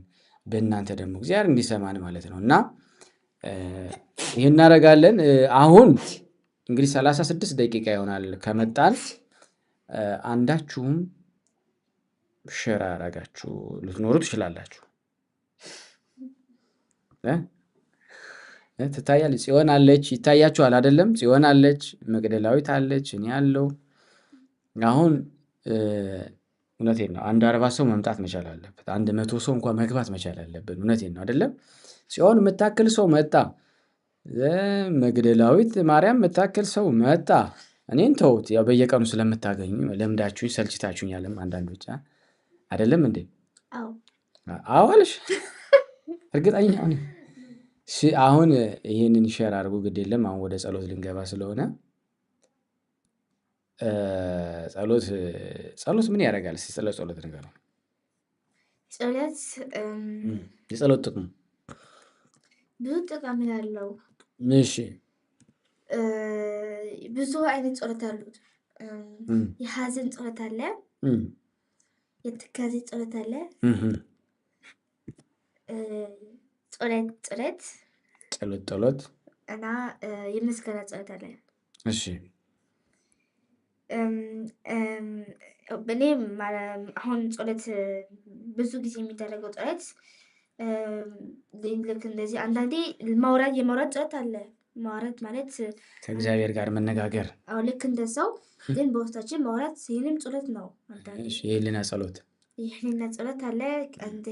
በእናንተ ደግሞ እግዚአብሔር እንዲሰማን ማለት ነው። እና ይህ እናደርጋለን። አሁን እንግዲህ 36 ደቂቃ ይሆናል ከመጣን። አንዳችሁም ሼር አደረጋችሁ ልትኖሩ ትችላላችሁ። ትታያለች። ጽዮን አለች፣ ይታያችኋል አይደለም? ጽዮን አለች፣ መቅደላዊት አለች፣ እኔ ያለው። አሁን እውነቴን ነው። 40 ሰው መምጣት መቻል አለበት። 100 ሰው እንኳን መግባት መቻል አለብን። እውነቴን ነው አይደለም? ጽዮን የምታክል ሰው መጣ፣ መግደላዊት ማርያም የምታክል ሰው መጣ። እኔን ተውት፣ ያው በየቀኑ ስለምታገኙ ለምዳችሁኝ ሰልችታችሁኛልም አንዳንዶች አይደለም እንዴ? አዎ አለሽ። እርግጠኛ አሁን ይህንን ሼር አድርጉ። ግድ የለም አሁን ወደ ጸሎት ልንገባ ስለሆነ ጸሎት ምን ያደርጋል? እስኪ ስለ ጸሎት ነገር ነው። የጸሎት ጥቅሙ ብዙ ጥቅም ያለው። እሺ ብዙ አይነት ጸሎት አሉት። የሀዘን ጸሎት አለ፣ የትካዜ ጸሎት አለ፣ ጸሎት እና የምስጋና ጸሎት አለ። እሺ እኔ አሁን ጸሎት ብዙ ጊዜ የሚደረገው ጸሎት ልክ እንደዚህ አንዳንዴ የማውራት ጸሎት አለ። ማውራት ማለት ከእግዚአብሔር ጋር መነጋገር። አዎ ልክ እንደዛው፣ ግን በውስጣችን ማውራት ይህንም ጸሎት ነው። የህሊና ጸሎት አለ።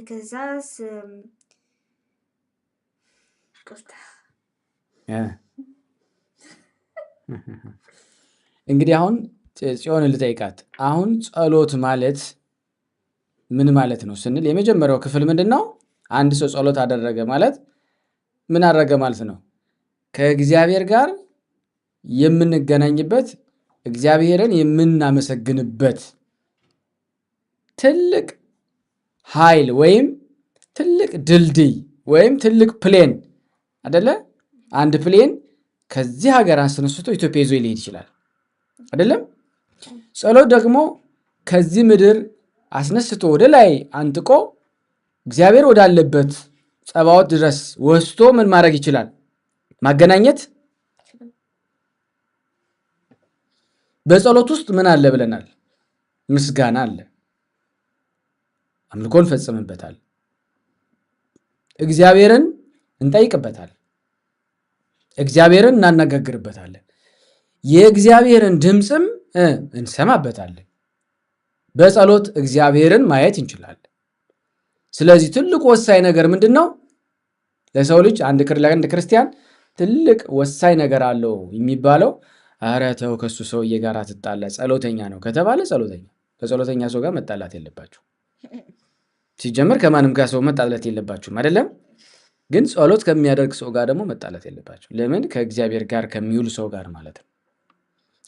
ከዛስ እንግዲህ አሁን ጽዮን ልጠይቃት። አሁን ጸሎት ማለት ምን ማለት ነው ስንል የመጀመሪያው ክፍል ምንድነው? አንድ ሰው ጸሎት አደረገ ማለት ምን አደረገ ማለት ነው? ከእግዚአብሔር ጋር የምንገናኝበት እግዚአብሔርን የምናመሰግንበት ትልቅ ኃይል ወይም ትልቅ ድልድይ ወይም ትልቅ ፕሌን አይደለ? አንድ ፕሌን ከዚህ ሀገር አስነስቶ ኢትዮጵያ ይዞ ሊሄድ ይችላል አይደለም? ጸሎት ደግሞ ከዚህ ምድር አስነስቶ ወደ ላይ አንጥቆ እግዚአብሔር ወዳለበት ጸባዖት ድረስ ወስቶ ምን ማድረግ ይችላል? ማገናኘት። በጸሎት ውስጥ ምን አለ ብለናል? ምስጋና አለ። አምልኮ እንፈጽምበታል። እግዚአብሔርን እንጠይቅበታል። እግዚአብሔርን እናነጋግርበታለን። የእግዚአብሔርን ድምፅም እንሰማበታለን። በጸሎት እግዚአብሔርን ማየት እንችላለን። ስለዚህ ትልቁ ወሳኝ ነገር ምንድን ነው? ለሰው ልጅ አንድ ክርስቲያን ትልቅ ወሳኝ ነገር አለው የሚባለው ኧረ ተው ከሱ ሰውዬ ጋር ትጣላ ጸሎተኛ ነው ከተባለ ከጸሎተኛ ሰው ጋር መጣላት የለባችሁ። ሲጀምር ከማንም ጋር ሰው መጣላት የለባችሁም አይደለም? ግን ጸሎት ከሚያደርግ ሰው ጋር ደግሞ መጣላት የለባችሁ። ለምን? ከእግዚአብሔር ጋር ከሚውል ሰው ጋር ማለት ነው።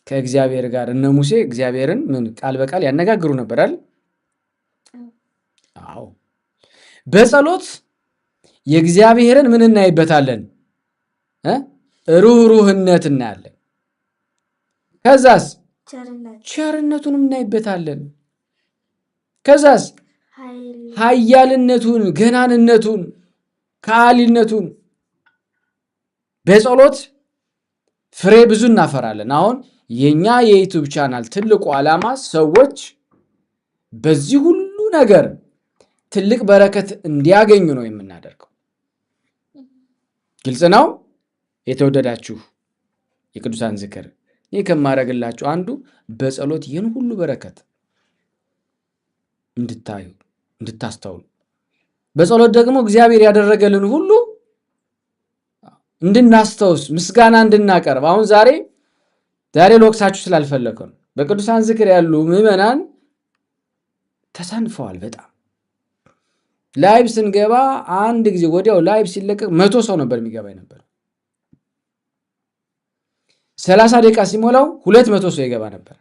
ከእግዚአብሔር ጋር እነ ሙሴ እግዚአብሔርን ምን ቃል በቃል ያነጋግሩ ነበር አይደል? አዎ። በጸሎት የእግዚአብሔርን ምን እናይበታለን? ሩህሩህነት እናያለን። ከዛስ ቸርነቱን እናይበታለን። ከዛስ ኃያልነቱን፣ ገናንነቱን፣ ከአሊነቱን በጸሎት ፍሬ ብዙ እናፈራለን። አሁን የኛ የዩቲዩብ ቻናል ትልቁ ዓላማ ሰዎች በዚህ ሁሉ ነገር ትልቅ በረከት እንዲያገኙ ነው የምናደርገው። ግልጽ ነው። የተወደዳችሁ የቅዱሳን ዝክር ይህ ከማደርግላችሁ አንዱ በጸሎት ይህን ሁሉ በረከት እንድታዩ እንድታስተውሉ፣ በጸሎት ደግሞ እግዚአብሔር ያደረገልን ሁሉ እንድናስተውስ ምስጋና እንድናቀርብ። አሁን ዛሬ ልወቅሳችሁ ስላልፈለኩ ነው። በቅዱሳን ዝክር ያሉ ምዕመናን ተሳንፈዋል በጣም። ላይቭ ስንገባ አንድ ጊዜ ወዲያው ላይቭ ሲለቀቅ 100 ሰው ነበር የሚገባ ነበር። 30 ደቂቃ ሲሞላው 200 ሰው ይገባ ነበር።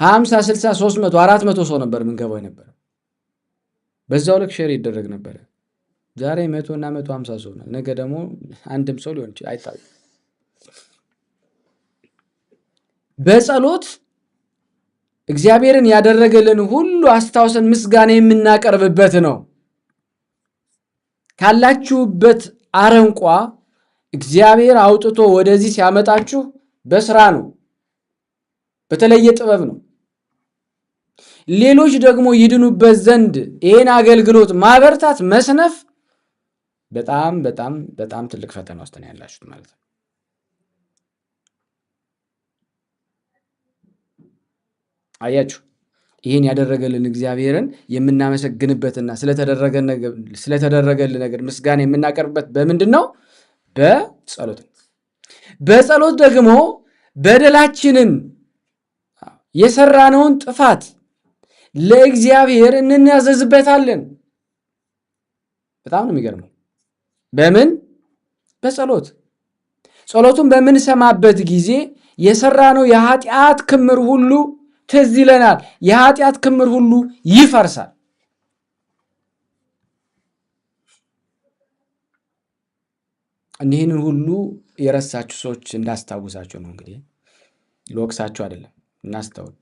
50፣ 60፣ 300፣ 400 ሰው ነበር የምንገባው ነበር። በዛው ልክ ሼር ይደረግ ነበር። ዛሬ 100 እና 150 ሰው ነው። ነገ ደግሞ አንድም ሰው ሊሆን ይችላል አይታወቅም። በጸሎት እግዚአብሔርን ያደረገልን ሁሉ አስታውሰን ምስጋና የምናቀርብበት ነው። ካላችሁበት አረንቋ እግዚአብሔር አውጥቶ ወደዚህ ሲያመጣችሁ በስራ ነው፣ በተለየ ጥበብ ነው። ሌሎች ደግሞ ይድኑበት ዘንድ ይህን አገልግሎት ማበርታት መስነፍ በጣም በጣም በጣም ትልቅ ፈተና ውስጥ ነው ያላችሁት ማለት ነው። አያችሁ፣ ይህን ያደረገልን እግዚአብሔርን የምናመሰግንበትና ስለተደረገልን ነገር ምስጋና የምናቀርብበት በምንድን ነው? በጸሎት። በጸሎት ደግሞ በደላችንን የሰራነውን ጥፋት ለእግዚአብሔር እንናዘዝበታለን። በጣም ነው የሚገርመው። በምን? በጸሎት። ጸሎቱን በምንሰማበት ጊዜ የሰራነው የኃጢአት ክምር ሁሉ ትዝ ይለናል። የኃጢአት ክምር ሁሉ ይፈርሳል። እኒህንን ሁሉ የረሳችሁ ሰዎች እንዳስታውሳቸው ነው። እንግዲህ ልወቅሳችሁ አይደለም፣ እናስተውል።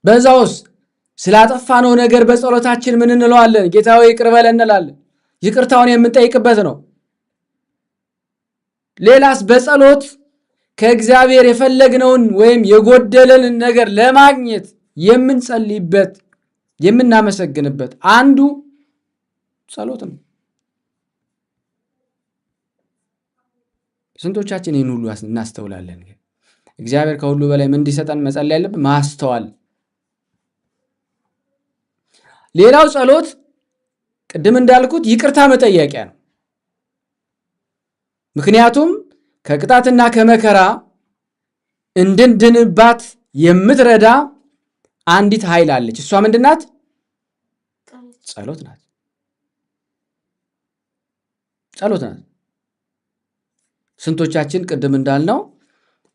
በዛውስ ስላጠፋነው ነገር በጸሎታችን ምን እንለዋለን? ጌታ ሆይ ይቅር በለን እንላለን። ይቅርታውን የምንጠይቅበት ነው። ሌላስ በጸሎት ከእግዚአብሔር የፈለግነውን ወይም የጎደለንን ነገር ለማግኘት የምንጸልይበት የምናመሰግንበት አንዱ ጸሎት ነው። ስንቶቻችን ይህን ሁሉ እናስተውላለን? እግዚአብሔር ከሁሉ በላይ ምን እንዲሰጠን መጸለይ ያለብን? ማስተዋል። ሌላው ጸሎት ቅድም እንዳልኩት ይቅርታ መጠየቂያ ነው። ምክንያቱም ከቅጣትና ከመከራ እንድንድንባት የምትረዳ አንዲት ኃይል አለች። እሷ ምንድን ናት? ጸሎት ናት። ጸሎት ናት። ስንቶቻችን ቅድም እንዳልነው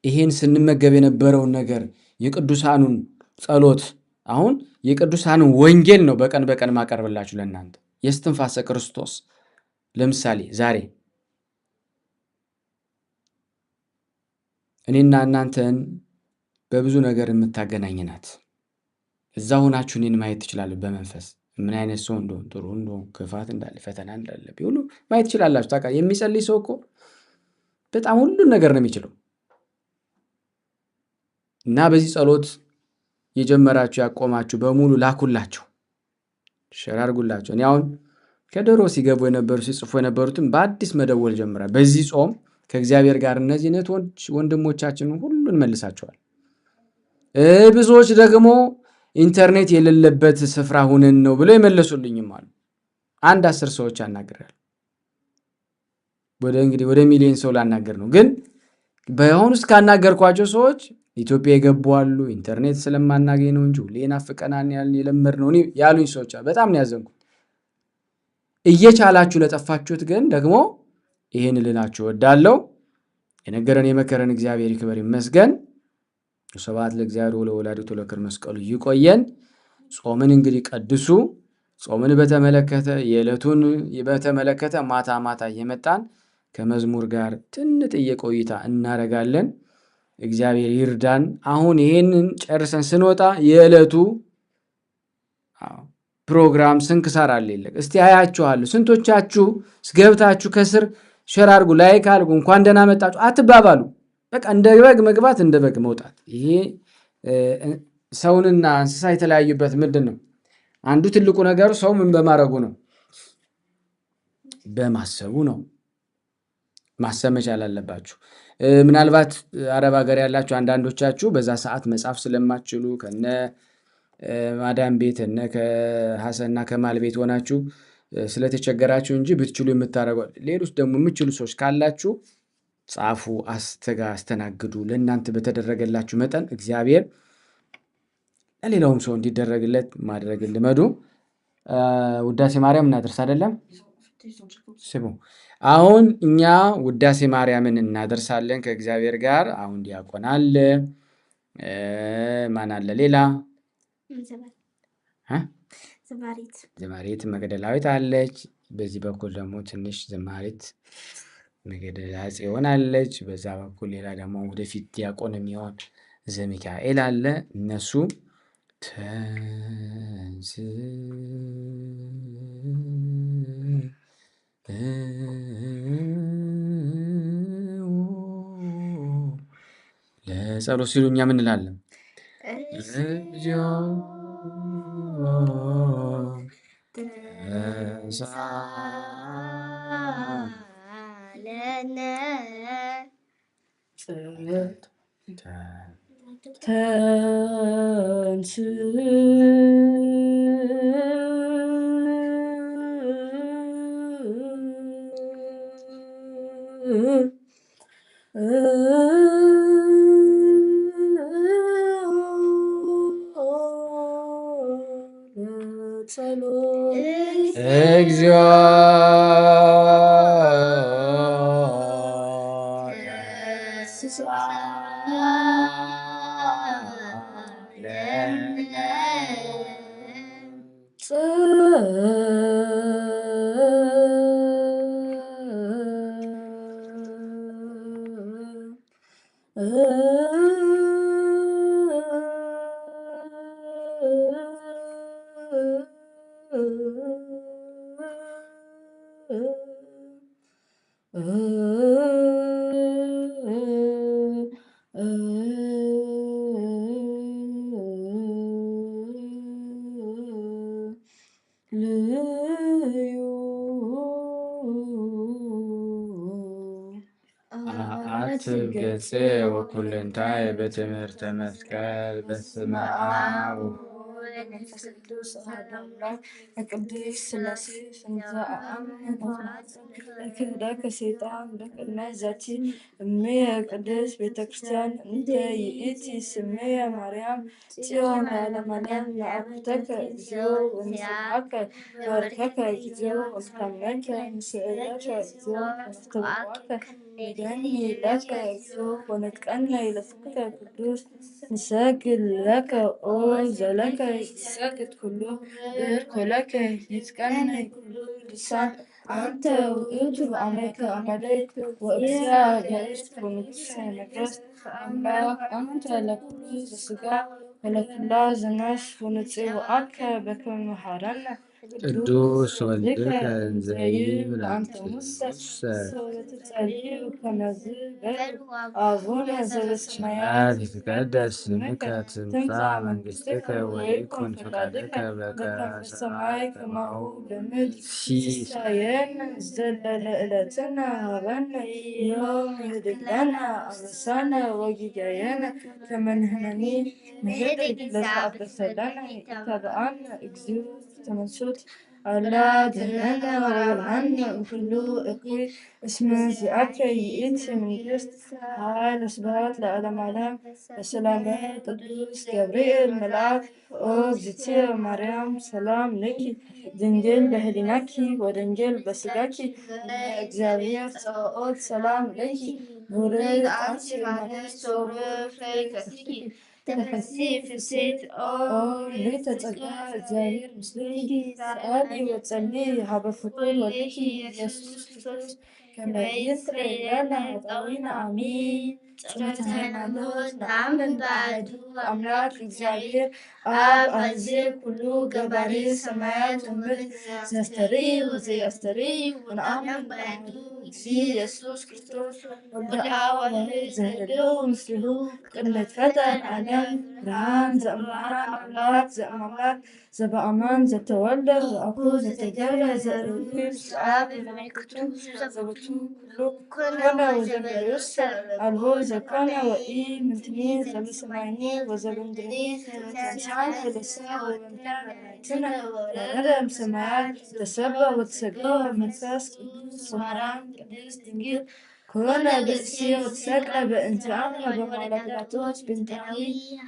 ይሄን ስንመገብ የነበረውን ነገር የቅዱሳኑን ጸሎት፣ አሁን የቅዱሳኑን ወንጌል ነው በቀን በቀን ማቀርብላችሁ ለእናንተ የእስትንፋሰ ክርስቶስ። ለምሳሌ ዛሬ እኔና እናንተን በብዙ ነገር የምታገናኝ ናት። እዛ ሆናችሁ እኔን ማየት ትችላለህ። በመንፈስ ምን አይነት ሰው እንደሆን፣ ጥሩ እንደሆን፣ ክፋት እንዳለ፣ ፈተና እንዳለብኝ ሁሉ ማየት ትችላላችሁ። ታውቃለህ፣ የሚጸልይ ሰው እኮ በጣም ሁሉን ነገር ነው የሚችለው። እና በዚህ ጸሎት የጀመራችሁ ያቆማችሁ በሙሉ ላኩላቸው፣ ሸር አድርጉላቸው። እኔ አሁን ከድሮ ሲገቡ የነበሩ ሲጽፉ የነበሩትን በአዲስ መደወል ጀምራል። በዚህ ጾም ከእግዚአብሔር ጋር እነዚህ ወንድሞቻችንን ሁሉ እንመልሳቸዋል። ብዙዎች ደግሞ ኢንተርኔት የሌለበት ስፍራ ሁነን ነው ብለው የመለሱልኝም አሉ። 10 ሰዎች አናግራለሁ። ወደ ሚሊዮን ሰው ላናገር ነው። ግን በአሁኑ ውስጥ ካናገርኳቸው ሰዎች ኢትዮጵያ የገቡ አሉ። ኢንተርኔት ስለማናገኝ ነው እንጂ ሁሌ ናፍቀናል የለመድነው ያሉኝ ሰዎች በጣም ነው ያዘንኩት። እየቻላችሁ ለጠፋችሁት ግን ደግሞ ይህን ልላችሁ እወዳለሁ። የነገረን የመከረን እግዚአብሔር ይክበር ይመስገን። ስብሐት ለእግዚአብሔር ወለወላዲቱ ለክብር መስቀሉ ይቆየን። ጾምን እንግዲህ ቀድሱ። ጾምን በተመለከተ የዕለቱን በተመለከተ ማታ ማታ እየመጣን ከመዝሙር ጋር ትንጥዬ ቆይታ እናደርጋለን። እግዚአብሔር ይርዳን። አሁን ይሄንን ጨርሰን ስንወጣ የዕለቱ ፕሮግራም ስንክሳር አለ። እስቲ አያችኋለሁ። ስንቶቻችሁ ገብታችሁ ከስር ሸር አድርጉ፣ ላይክ አድርጉ፣ እንኳን ደህና መጣችሁ አትባባሉ። በቃ እንደ በግ መግባት እንደ በግ መውጣት። ይሄ ሰውንና እንስሳ የተለያዩበት ምንድን ነው? አንዱ ትልቁ ነገሩ ሰው ምን በማድረጉ ነው? በማሰቡ ነው። ማሰብ መቻል አለባችሁ። ምናልባት አረብ ሀገር ያላችሁ አንዳንዶቻችሁ በዛ ሰዓት መጻፍ ስለማትችሉ ከነ ማዳም ቤት እነ ከሐሰንና ከማል ቤት ሆናችሁ ስለተቸገራችሁ እንጂ ብትችሉ የምታረጉ፣ ሌሎች ደግሞ የምትችሉ ሰዎች ካላችሁ ጻፉ፣ አስተናግዱ። ለእናንተ በተደረገላችሁ መጠን እግዚአብሔር ለሌላውም ሰው እንዲደረግለት ማድረግ ልመዱ። ውዳሴ ማርያም እናደርስ አይደለም? ስሙ። አሁን እኛ ውዳሴ ማርያምን እናደርሳለን ከእግዚአብሔር ጋር። አሁን ዲያቆን አለ፣ ማን አለ ሌላ? ዘማሪት መቅደላዊት አለች። በዚህ በኩል ደግሞ ትንሽ ዘማሪት መቅደላ ጽዮን አለች። በዛ በኩል ሌላ ደግሞ ወደፊት ዲያቆን የሚሆን ዘሚካኤል አለ። እነሱ ተንስ ለጸሎት ሲሉ እኛ ምን እንላለን? ተንስ እግዚኦ አትገጽ ወኩልንታይ በትምህርተ መስቀል በስመ አብ መንፈስ ቅዱስ አሐዱ አምላክ ቅዱስ ሥላሴ እንዘ አአምን ክህደከ ሰይጣን በቅድመት ዛቲ እምየ ቅድስት ቤተ ክርስቲያን እንተ ይእቲ ስምየ ማርያም ጽዮን ለዓለመ ዓለም ነአኩተከ እግዚኦ ወንስብሐከ ወባርከከ እግዚኦ ወንታመከ ንስእለከ እግዚኦ ወነፍትበዋከ ንገኒ ለከ እግዚኦ ወንትቀነይ ለፍቅርከ ቅዱስ ንሰግድ ለከ ኦ ዘለከ ይሰግድ ኩሉ ብርኩ ለከ ይትቀነይ ኩሉ ልሳን አንተ ውእቱ አምላከ አማልክት ወእግዚአብሔር ወንጉሠ ነገሥት አምላክ አንተ ለኩሉ ዘሥጋ ወለኩላ ዘነፍስ ወንጽዋዓከ በከመ መሃረነ ቅዱስ ወልድከ እንዘ ይብል አንተ ሙሰ ወትጸልዩ ከመዝ በሉ አቡነ ዘበሰማያት ይትቀደስ ስምከ ትምጻእ መንግሥትከ ወይኩን ፈቃድከ በከመ በሰማይ ከማሁ በምድር ሲሳየነ ዘለለ ዕለትነ ሀበነ ዮም ወኅድግ ለነ አበሳነ ወጌጋየነ ከመ ንሕነኒ ንኅድግ ለዘአበሰ ለነ ኢታብአነ እግዚኦ ተመንሱት አላ ድኅነነ ወባልሐነ እምኩሉ እኩይ እስመ ዚአከ ይእቲ መንግሥት ኃይል ወስብሐት ለዓለመ ዓለም። በሰላመ ቅዱስ ገብርኤል መልአክ ኦ እግዝእትየ ማርያም ሰላም ለኪ ድንግል በህሊናኪ ወድንግል በሥጋኪ እግዚአብሔር ጸባኦት ሰላም ለኪ ቡርክት አንቲ እምአንስት ወቡሩክ ፍሬ ከርሥኪ ተፈሥሒ ፍሥሕት ኦ ምልዕተ ጸጋ እግዚአብሔር ምስሌኪ ሰአሊ ወጸልዪ ሀበ ፍቁር ወልድኪ ኢየሱስ ክርስቶስ ከመ ይስረይ ለነ ኃጣውኢነ አሜን። ጸሎተ ሃይማኖት ነአምን በአሐዱ አምላክ እግዚአብሔር አብ አሐዜ ኩሉ ገባሬ ሰማያት ወምድር ዘያስተርይ ወዘያስተርይ ወነአምን በአሐዱ እግዚእ ኢየሱስ ክርስቶስ ወልደ አብ ወወልድ ዘህልው ምስሌሁ ቅድመ ይትፈጠር ዓለም ብርሃን ዘእምብርሃን አምላክ ዘእምአምላክ ዘበአማን ዘተወልደ ወአኩ ዘተገብረ ዘእሩይ ምስለ አብ በመለኮቱ ዘቦቱ ኩሉ ኮነ ወዘበርእሰ አልቦ ዘኮነ ወኢ ምንትኒ ዘበሰማይኒ ወዘበምድርኒ ዘንሳነ ለሰብ ወበምድር መላእክትነ ወረደ እምሰማያት ተሰብአ ወተሰግአ መንፈስ ቅዱስ ወማርያም ቅድስት ድንግል ኮነ ብእሲ ወተሰቅለ በእንቲአነ በማእከለ ጲላጦስ ብንታዊ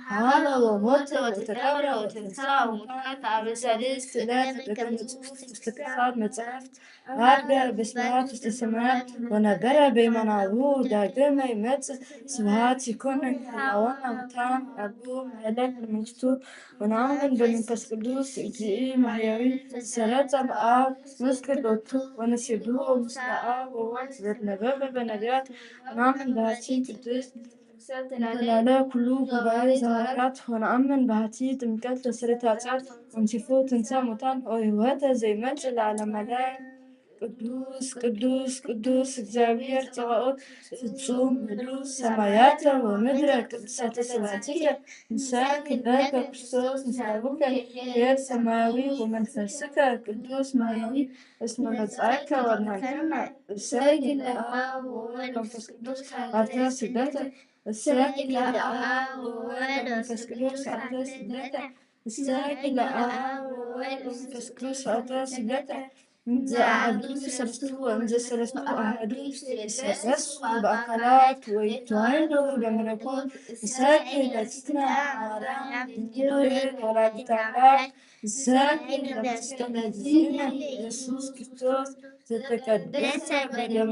ሀበ ወሞተ ወተቀብረ ወተንሥአ እሙታን በሳልስት ዕለት በከመ ጽሑፍ ውስተ ቅዱሳት መጻሕፍት ዐርገ በስብሐት ውስተ ሰማያት ወነበረ በየማናሁ ዳግመ ይመጽእ ስብሐት ይኮነን ሕያዋን ሙታን አልቦ መሀለቅ ለመንግሥቱ ወነአምን በመንፈስ ቅዱስ እግዚእ ማሕያዊ ዘሰረጸ በአብ ንስግድ ሎቱ ወንሴብሖ ምስለ አብ ወወልድ ዘተነበበ በነቢያት ወነአምን በኃቲ ቅድስት እንተላለ ኩሉ ጉባኤ ዘሐዋርያት ወነአምን በኃቲ ጥምቀት ለስርየተ ኃጢአት ወንሲፎ ትንሣኤ ሙታን ወሕይወተ ዘይመጽእ ለዓለመ ዓለም። ቅዱስ ቅዱስ ቅዱስ እግዚአብሔር ጸባኦት ፍጹም ምሉእ ሰማያተ ወምድረ ቅድሳተ ስብሐቲከ ንሰግድ ለከ ክርስቶስ ምስለ ኄር ሰማያዊ ወመንፈስከ ቅዱስ ማሕያዊ እስመ መጻእከ ወአድኃንከነ እሰግድ ለአብ ወወልድ ወመንፈስ ቅዱስ ሀብተ ስግደተ እሰግድ ለአብ ወወልድ ወመንፈስ ቅዱስ ሀብተ ስግደተ እሰግድ ለአብ ወወልድ ወመንፈስ ቅዱስ ሀብተ ስግደተ እንዘ አሐዱ ሰለስቱ ወእምዘ ሰለስቱ አሐዱ ይሰረሱ በአካላት ወይተዋሃዱ በመለኮት እሰግድ ለእግዝእትነ ማርያም ድንግል ወላዲተ አምላክ እሰግድ ለመስቀለ እግዚእነ ኢየሱስ ክርስቶስ ዘተቀደሰ በደሙ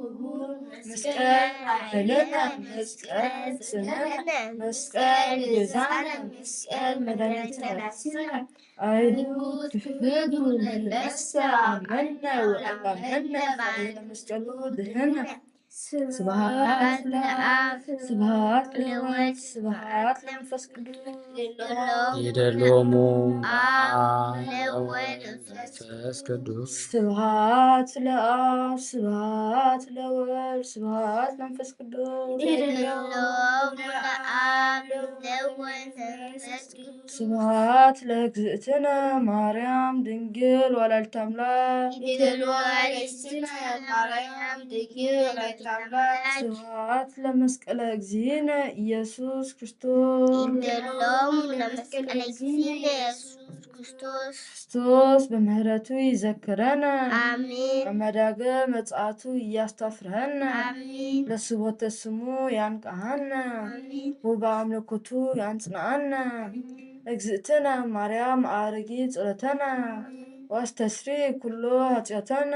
ክቡር መስቀል ኃይልነ መስቀል ጽንዕነ መስቀል ቤዛነ መስቀል መድኃኒተ ነፍስነ አይሁድ ክህዱ ለለሰ አመነ ወአመነ በኃይለ መስቀሉ ድኅነ ስብሐት ለአብ ስብሐት ለወልድ ስብሐት ለመንፈስ ቅዱስ ይደሎሙ አብ ለወልድ መንፈስ ቅዱስ ስብሐት ለአብ ስብሐት ለወልድ ስብሐት ለመንፈስ ቅዱስ ስብሐት ለእግዝእትነ ማርያም ድንግል ወላዲተ አምላክ ስብሐት ለመስቀለ እግዚእነ ኢየሱስ ክርስቶስ በምህረቱ ይዘክረነ በመዳገ መጽአቱ እያስተፍረነ ለስቦተ ስሙ ያንቃሃነ ወበአምልኮቱ ያንጽናአነ እግዝእትነ ማርያም አርጊ ጽረተነ ዋስተስሪ ኩሎ ኃጢአተነ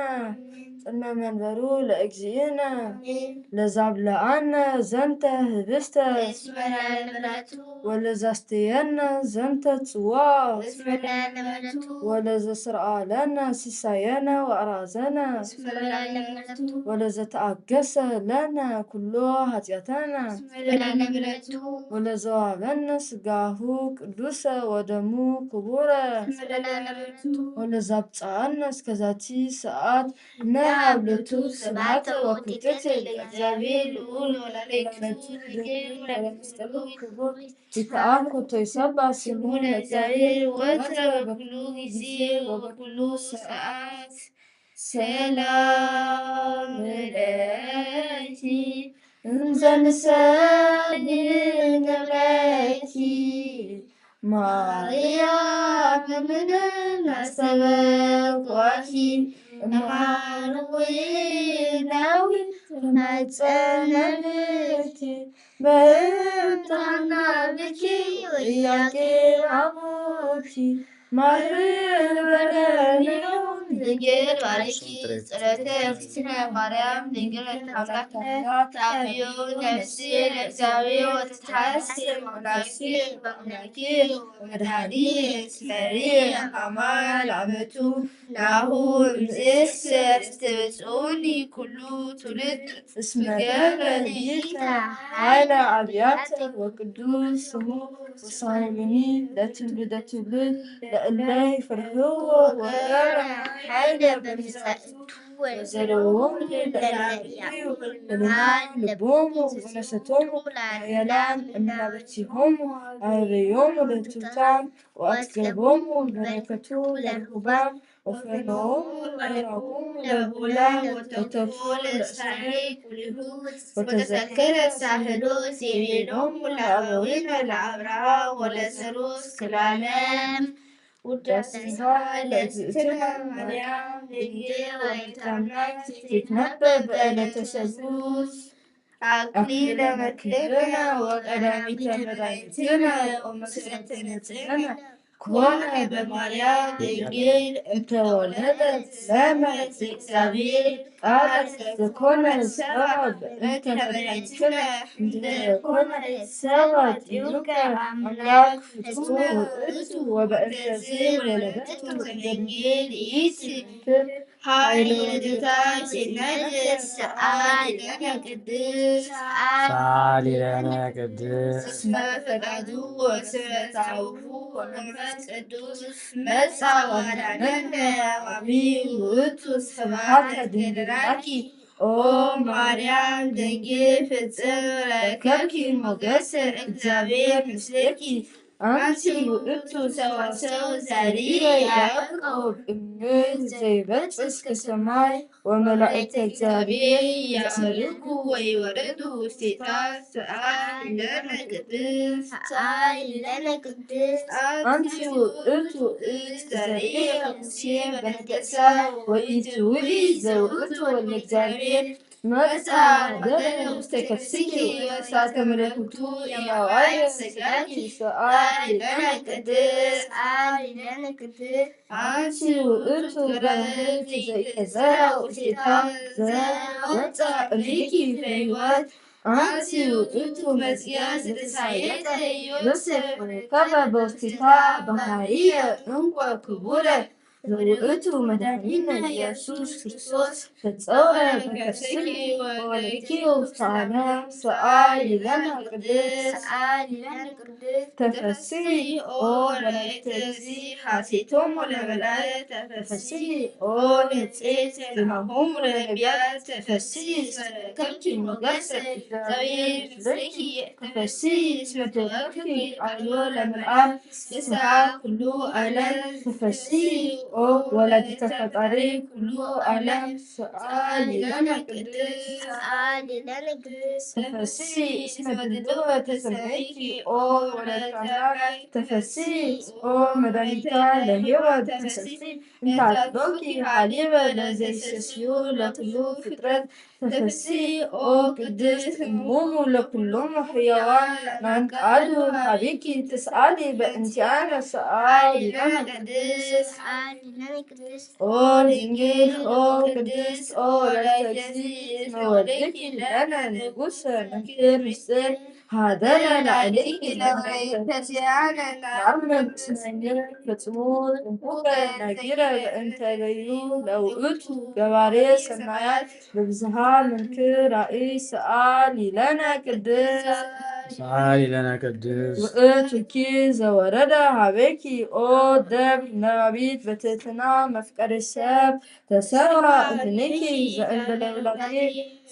ጽነ መንበሩ ለእግዚእነ ለዛብለአነ ዘንተ ህብስተ ወለዛስተየነ ዘንተ ጽዋ ወለዘስርአለነ ሲሳየነ ወአራዘነ ወለዘተአገሰ ለነ ኩሎ ኃጢአተነ ወለዘዋበነ ስጋሁ ቅዱሰ ወደሙ ክቡረ ወለዛብጽአነ እስከዛቲ ሰዓት ነሃብለቱ ስብሐተ ወክብርት ለእግዚአብሔር ልዑል ወለመላእክቱ ለመስቀሉ ክቡር ይትአብ ኮቶ ይሰብሐ ስሙ ለእግዚአብሔር ወትረ በኩሉ ጊዜ ወበኩሉ ሰዓት ሰላም ለኪ እንዘ ንሰግድ ለኪ ማርያም እምነ አስተበቅዋኪ እምሃርዌናዊ ተማጸነብኪ በእንታና ብኪ ወያቄም አቡኪ ማህበረኔው ድንግል ባርኪ ጸሎተ እግዝእትነ ማርያም ድንግል አምላክ ታቢዮ ነፍሴ ለእግዚአብሔር ወትትሐሰብ በአምላኪ ወመድኃኒየ እስመሪ አማን አመቱ ናሁ እምዝእሰ እስትብጽኡኒ ኩሉ ትውልድ እስመ ገብረ ይእተ ኃይለ አብያተ ወቅዱስ ስሙ ወሳህልኒ ለትውልደ ትውልድ ለእለ ይፈርህዎ ወገብረ ኃይለ በምጽአቱ ወዘረዎሙ ለነቢያት ለልማን ልቦሙ ወነሰቶሙ ለኃያላን እምናብርቲሆሙ አበዮሙ ለትሑታን ወአጥገቦሙ በረከቱ ለርሁባን ወፈኖሙ ለራቁሙ ለብዑላን ወተውፉ ለእስራኤል ኩልሁ ወተዘከረ ሳህሎ ዜቤሎሙ ለአበዊነ ለአብርሃም ወለዘሩ እስከ ለዓለም ውዳሴሃ ለእግዝእትነ ማርያም ድንግል ወላዲተ አምላክ ትትነበብ በዕለተ ሰሉስ አክሊለ መክብብነ ወቀዳሚተ መድኃኒትነ ወመሰረተ ንጽሕነ ኮነ በማርያም ድንግል እንተ ወለደት ለነ እግዚአብሔር ቃል ዘኮነ ሰብአ በእንተ መድኃኒትነ እንተ ኮነ ሰብአ ጥዩቀ አምላክ ፍጹም ውእቱ ወበእንተዝ ወለደቱ ድንግል ይእቲ ኃይለ ወልደታ ሴነት ሰአሊ ለነ ቅድስት ሰአሊ ለነ ቅድስት እስመ ፈቃዱ ወስመታውሁ ወመንፈስ ቅዱስ መጽአ ወአዳነነ አሜን ውእቱ ስብሐት ድንግልናኪ ኦ ማርያም ድንግል ፍጽም ረከብኪ ሞገሰ እግዚአብሔር ምስሌኪ አንቺ ውእቱ ሰዋሰው ዘርአ ያዕቆብ እምይእዜሰ ዘይበጽሕ እስከ ሰማይ ወመላእክተ እግዚአብሔር ያመልኩ ወይወርዱ ውስቴታ ሰአሊ ለነ ቅድስት አንቺ ውእቱ እፅ ዘርአ ሙሴ በነገሥ ወኢትውኢ ዘውእቱ ወልደ እግዚአብሔር መጽአ ወደረ ውስተ ከርሥኪ ወእሳተ መለኮቱ ያዋየ ሥጋኪ ሰአሊ ለነ ቅድስት አንቺ ውእቱ በሕግ ዘኢተዘራ ውስቴታ ዘወፅአ እምኔኪ ፍሬሕይወት አንቺ ውእቱ መጽያ ዘተሳየጠ ዮሴፍ ወረከበ በውስቴታ ባህርየ ዕንቈ ክቡረ ዘውእቱ መድኃኒነ ኢየሱስ ክርስቶስ ተጸውረ በከርስኪ ወወለድኪ ውስተ ዓለም ሰአሊ ለነ ቅድስት ተፈሥሒ ኦ ወላዲተ እግዚእ ሐሴቶሙ ለመላእክት ተፈሥሒ ኦ ንጽሕት ዜናሆሙ ለነቢያት ተፈሥሒ እስመ ረከብኪ ሞገሰ እግዚአብሔር ምስሌኪ ተፈሥሒ እስመ ተወከፍኪ ቃሎ ለመልአክ ፍስሓ ኩሉ ዓለም ተፈሥሒ ኦ ወላዲተ ፈጣሪ ኩሉ ዓለም ሰአሊ ለነ ቅድስት ተፈሥሒ እስመ ድልዎ ተሰምዒኪ ኦ ወላዲተ አምላክ ተፈሥሒ ኦ መድኃኒታ ለሕይወት ተፈሥሒ እንተ አጥቦኪ ሀሊበ ለዘይሰስዩ ለኩሉ ፍጥረት ተፈሥሒ ኦ ቅድስት እሙሙ ለኩሎሙ ሕያዋን ናንቃዱ ሀቢኪ ትስአሊ በእንቲአነ ሰአሊ ለነ ቅድስት ኦ ድንግል ኦ ቅድስት ኦ ወላዲተ እግዚእ እስመ ወልድኪ ለነ ንጉሠ መንክር ምስጢር ሀደረ ላዕሌኪ ለመንተዚአነ ነአምን እስመ ፈጽሞ ጥንቁቀ ነጊረ በእንተ ገዩ ለውእቱ ገባሬ ሰናያት በብዝሃ መንክር ራእይ ሰአሊ ለነ ቅድስት ውእቱኪ ዘወረደ ሀቤኪ ኦ ደብር ነባቢት በትሕትና መፍቀሬ ሰብ ተሰብአ እምኔኪ ዘእንበለ ውላቴ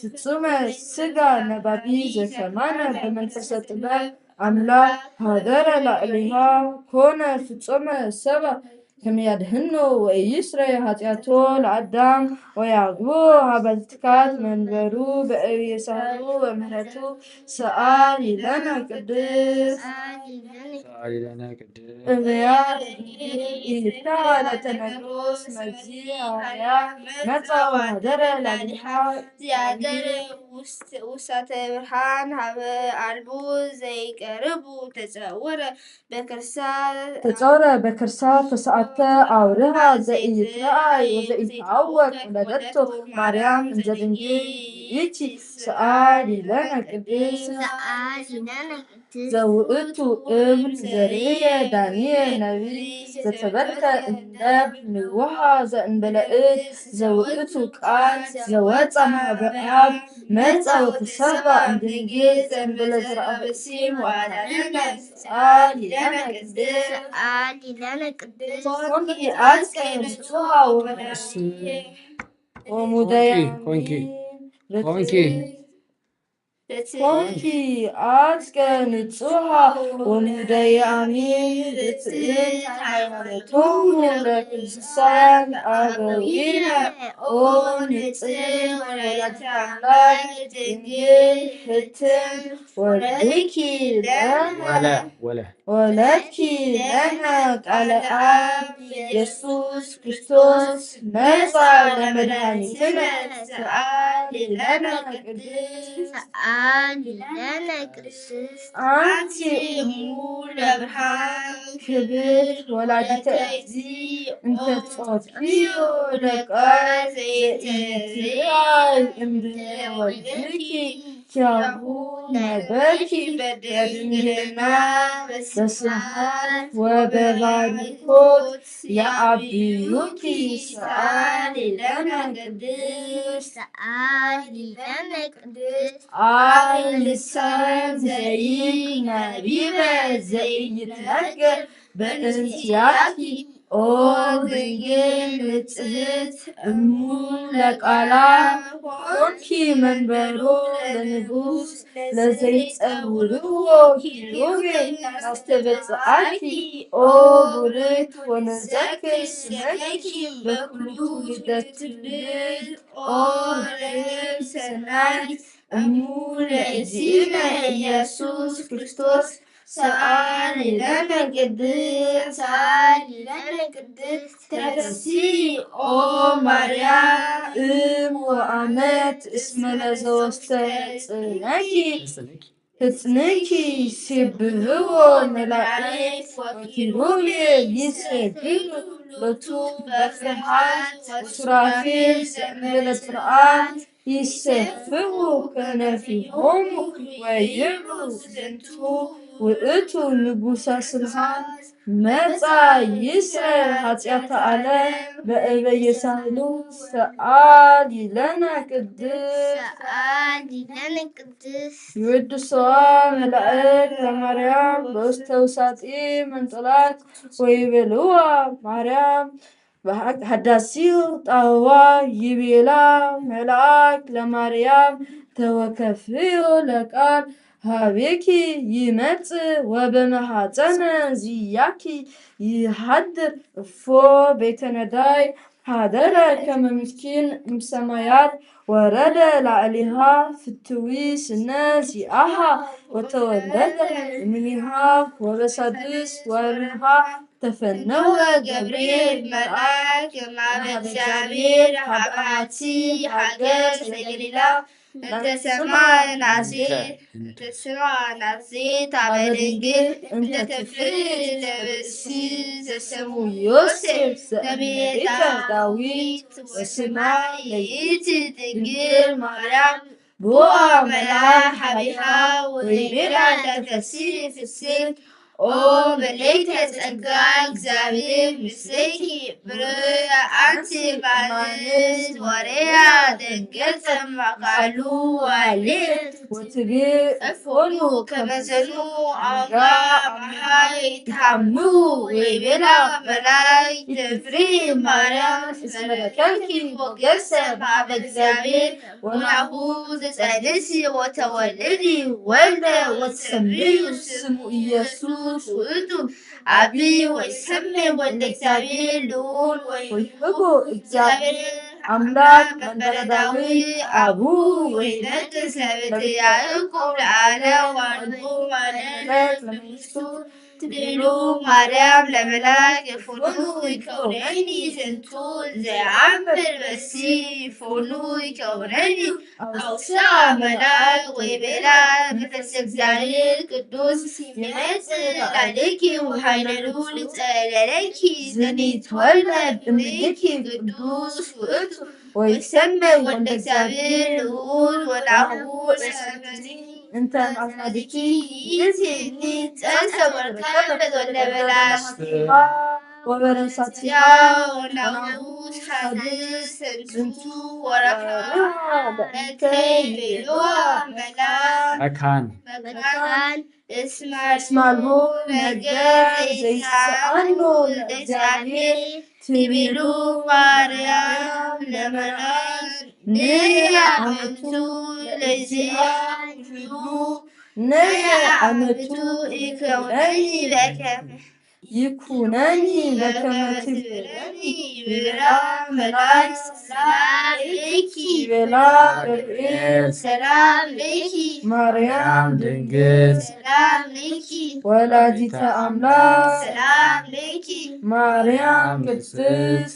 ፍጹመ ሥጋ ነባቢ ዘከማነ በመንፈሰ ጥበብ አምላክ ሀደረ ላዕሌሃ ኮነ ፍጹመ ሰብአ ከመ ያድኅኖ ወኢይስረይ ኃጢአቶ ለአዳም ወያግቦ ሀበ ትካት መንበሩ በእየሳህሉ ወምህረቱ ሰአሊ ለነ ቅድስት እብያ ኢይትከሀለ ተነግሮስ መግዚእ ሐዋርያ መጻ ወሀደረ ላዕሌሃ ዘያደረ ውስተ ብርሃን ሀበ አልቡ ዘይቀርቡ ተጸውረ በከርሳ ተሰዓተ አውርሃ ዘኢይትረአይ ወዘኢይትዐወቅ ወለደቶ ማርያም እንዘ ድንግል ይእቲ ሰአሊ ለነ ቅድስት ዘውእቱ እብል ዘርእየ ዳንኤል ነቢይ ዘተበልከ እምነብ ንውሃ ዘእንበለ እድ ዘውእቱ ቃል ዘወፃ እምኀበ አብ መጻ ወተሰብአ እምድንግል ዘእንበለ ዘርአ ብእሲ ወአዳነነ ሰአሊ ለነ ቅድስት ኮንኪ አጽቀ ንጹሐ ወሙደያ ኮንኪ አጽቀ ንጹሐ ወሙደያሚ ርትዕት ሃይማኖቶሙ ለቅዱሳን አበዊነ ኦ ንጽሕት ወላዲተ አምላክ ድንግል ህትም ወለድኪ ለነ ቃለ አብ ኢየሱስ ክርስቶስ መጻ ለመድኃኒትነ ሰአሊ ለነ ቅድስት አንቲ እሙ ለብርሃን ክብርት ወላዲተ እግዚእ እንተ ጾትዮ ደቃ ዘኢይትረአይ እምድኅረ ወልድኪ ኪያሁ ነበርኪ በድንግልና በስብሐት ወበባርኮት ያአብዩኪ ሰአሊ ለነ ቅድስት አይ ልሳን ዘይክ ነቢበ ዘኢይትነገር በእንቲአኪ ኦ ድንግል ንጽሕት እሙ ለቃላ ኮንኪ መንበሮ ለንጉሥ ለዘይጸውርዎ ኪሩቤል ናስተበጽአኪ ኦ ቡርክት ወንዘክር ስመኪ በኩሉ ትውልደ ትውልድ ኦ ርግብ ሰናይት እሙ ለእግዚእነ ኢየሱስ ክርስቶስ ሰአሊ ለነ ቅድስት ተፈሥሒ ኦ ማርያም እም ወአመት እስመ ለዘወስተ ሕፅንኪ ሲብህዎ መላእክት ወኪሩቤል ይሴግዱ ሎቱ በፍርሃት ወሱራፌል ዘእንበለ ጽርዓት ይሴፍሑ ከነፊሆሙ ወይብሉ ዝንቱ ውእቱ ንጉሰ ስብሐት መጻ ይስረይ ኃጢአተ ዓለም በእበየ ሳህሉ ሰአሊ ለነ ቅድስ ይወድሰዋ መላእክት ለማርያም በውስተ ውሳጢ መንጦላዕት ወይቤልዋ ማርያም ሀዳሲው ጣዋ ይቤላ መልአክ ለማርያም ተወከፍዮ ለቃል ሀቤኪ ይመጽእ ወበመሐፀነ ዚያኪ ይሃድር እፎ ቤተ ነዳይ ሀደረ ከመ ምስኪን እምሰማያት ወረደ ላዕሌሃ ፍትዊ ስነ ዚአሃ ወተወለደ እምኔሃ ወበሳድስ ወርሃ ተፈነወ ገብርኤል መልአክ እምኀበ እግዚአብሔር ሀበ ሐቲ ሀገር ዘገሊላ እንተ ሰምዐ ናዝሬት ሀበ ድንግል እንተ ትፍርድ ለብእሲ ዘስሙ ዮሴፍ ዘእምቤተ ዳዊት ወስማ ይእቲ ድንግል ማርያም ቦአ መልአክ ሀቤሃ ወይቤላ ተፈሥሒ ፍሥሕት ኦ ምልዕተ ጸጋ እግዚአብሔር ምስሌኪ ብሩክ አንቲ እምአንስት ወሬያ ድንግል ጸማቃሉ ዋሌት ወትቤ እፎኑ ከመ ዝንቱ አውጋ አምሃ ይትሐምሙ ወይቤላ መልአክ ትፍሪ ማርያም እስመ ረከብኪ ሞገሰ በኀበ እግዚአብሔር ወናሁ ትጸንሲ ወተወልዲ ወልደ ወትሰምዩ ስሙ ኢየሱስ ውእቱ አብይ ወይሰምዕ ወልደ እግዚአብሔር ልዑል ወይሁቡ እግዚአብሔር አምላክ መንበረ ዳዊት አቡሁ ወይነግሥ ለቤተ ያዕቆብ ለዓለም ዋልዱ ማለለት ለመንግሥቱ ትቤሉ ማርያም ለመልአክ እፎኑ ይከውነኒ ዝንቱ ዘየአምር በሲ እፎኑ ይከውነኒ አውስአ መልአክ ወይቤላ መንፈሰ እግዚአብሔር ቅዱስ ይመጽእ ላዕሌኪ ወኃይለ ልዑል ይጼልለኪ ዘኢትወለድ እምኔኪ ቅዱስ ውእቱ ወይሰምዕ ወልደ እግዚአብሔር ልዑል ወናሁ ሰመኒ እንተ አዝማዲኪ ይእቲ ጸንሰ ወርከበት ወለበላስቲሃ ወበረሳቲሃ ወናሁ ሐዲስ ዝንቱ ወረክዓ እንተ ይቤልዋ መካን እስማልሁ ነገር ዘይሰአኑ ለእግዚአብሔር ትቤሉ ማርያም ለመልአክ ንየ አመቱ ለዚአክሉ ንየ አመቱ ይኩነኒ በከመ ትቤለኒ ይቤላ መልአክ ሰላም ለኪ ይቤላ ገብርኤል ሰላም ለኪ ማርያም ድንግል ሰላም ለኪ ወላዲተ አምላክ ሰላም ለኪ ማርያም ቅድስት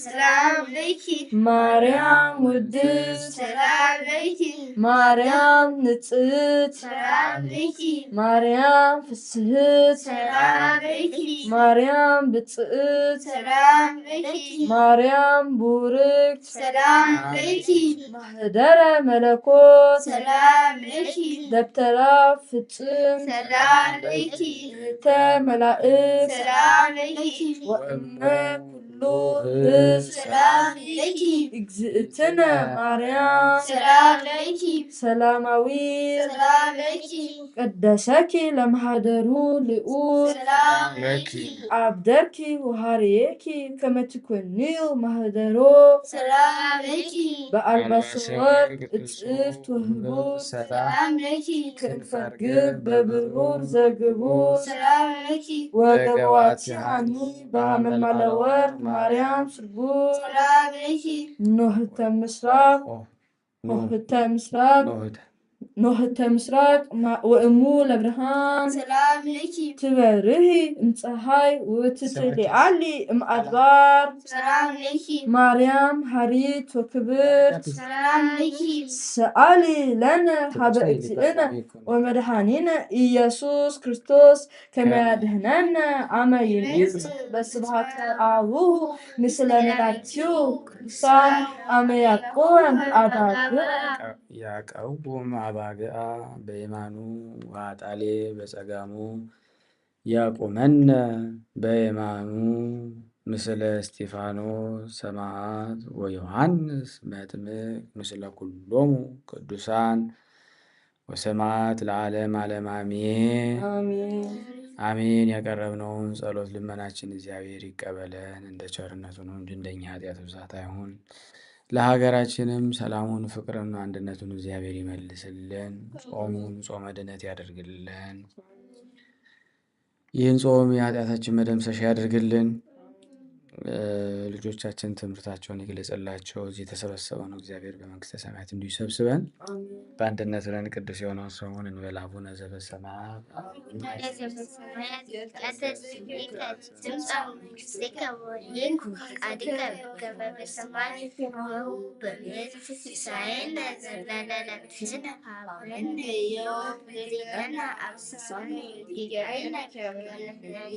ሰላም ለኪ ማርያም ውድስት ሰላም ለኪ ማርያም ንጽሕት ሰላም ለኪ ማርያም ፍስሕት ሰላም ለኪ ማርያም ብጽዕት ሰላም ለኪ ማርያም ቡርክት ሰላም ለኪ ማህደረ መለኮት ሰላም ለኪ ደብተራ ፍጽም ሰላም ለኪ እህተ መላእክት ሰላም ለኪ ወእመ ኩሉ ሕዝብ ሰላም ለኪ እግዝእትነ ማርያም ሰላም ለኪ ሰላማዊት ሰላም ለኪ ቀደሰኪ ለማህደሩ ልዑል ሰላም ለኪ አብደርኪ ወሃርየኪ ከመ ትኮንዩ ማህደሮ ሰላም ለኪ በአልባሰ ወርቅ እጽፍት ወህቡር ሰላም ለኪ ክንፈ ርግብ በብሩር ዘግቡር ሰላም ለኪ ወገቦአቲሃኒ በሐመልማለ ወርቅ ማርያም ስርጉር ሰላም ለኪ ኖህተ ምስራቅ ወእሙ ለብርሃን ሰላም ለኪ ትበርሂ እምፀሐይ ወትትልዓሊ እምአድባር ሰላም ለኪ ማርያም ሀሪት ወክብርት ሰላም ለኪ ሰአሊ ለነ ሀበ እግዚእነ ወመድኃኒነ ኢየሱስ ክርስቶስ ከመ ያድኅነነ አመ ይመጽእ በስብሐተ አቡሁ ምስለ መላእክቲሁ ቅዱሳን አመ ያቆም ያቀውም አባግዓ በየማኑ ወአጣሌ በጸጋሙ ያቁመነ በየማኑ ምስለ እስጢፋኖስ ሰማዕት ወዮሐንስ መጥምቅ ምስለ ኩሎሙ ቅዱሳን ወሰማዕት ለዓለም ዓለም አሜን አሜን። ያቀረብነውን ጸሎት ልመናችን እግዚአብሔር ይቀበለን፣ እንደ ቸርነቱ ነው እንጂ እንደኛ ኃጢአት ብዛት አይሁን። ለሀገራችንም ሰላሙን፣ ፍቅርን፣ አንድነቱን እግዚአብሔር ይመልስልን። ጾሙን ጾመ ድነት ያደርግልን። ይህን ጾም የኃጢአታችን መደምሰሻ ያደርግልን። ልጆቻችን ትምህርታቸውን ይግለጽላቸው። እዚህ የተሰበሰበ ነው እግዚአብሔር በመንግስተ ሰማያት እንዲሁ ይሰብስበን። በአንድነት ብለን ቅዱስ የሆነውን ስሙን እንበል። አቡነ ዘበሰማያት ይትቀደስ ስምከ ትምጻእ መንግሥትከ ወይኩን ፈቃድከ በከመ በሰማይ ከማሁ በምድር ሲሳየነ ዘለለዕለትነ ሀበነ ዮም ወኅድግ አብስራነ ወጌጋየነ ከመ ንሕነኒ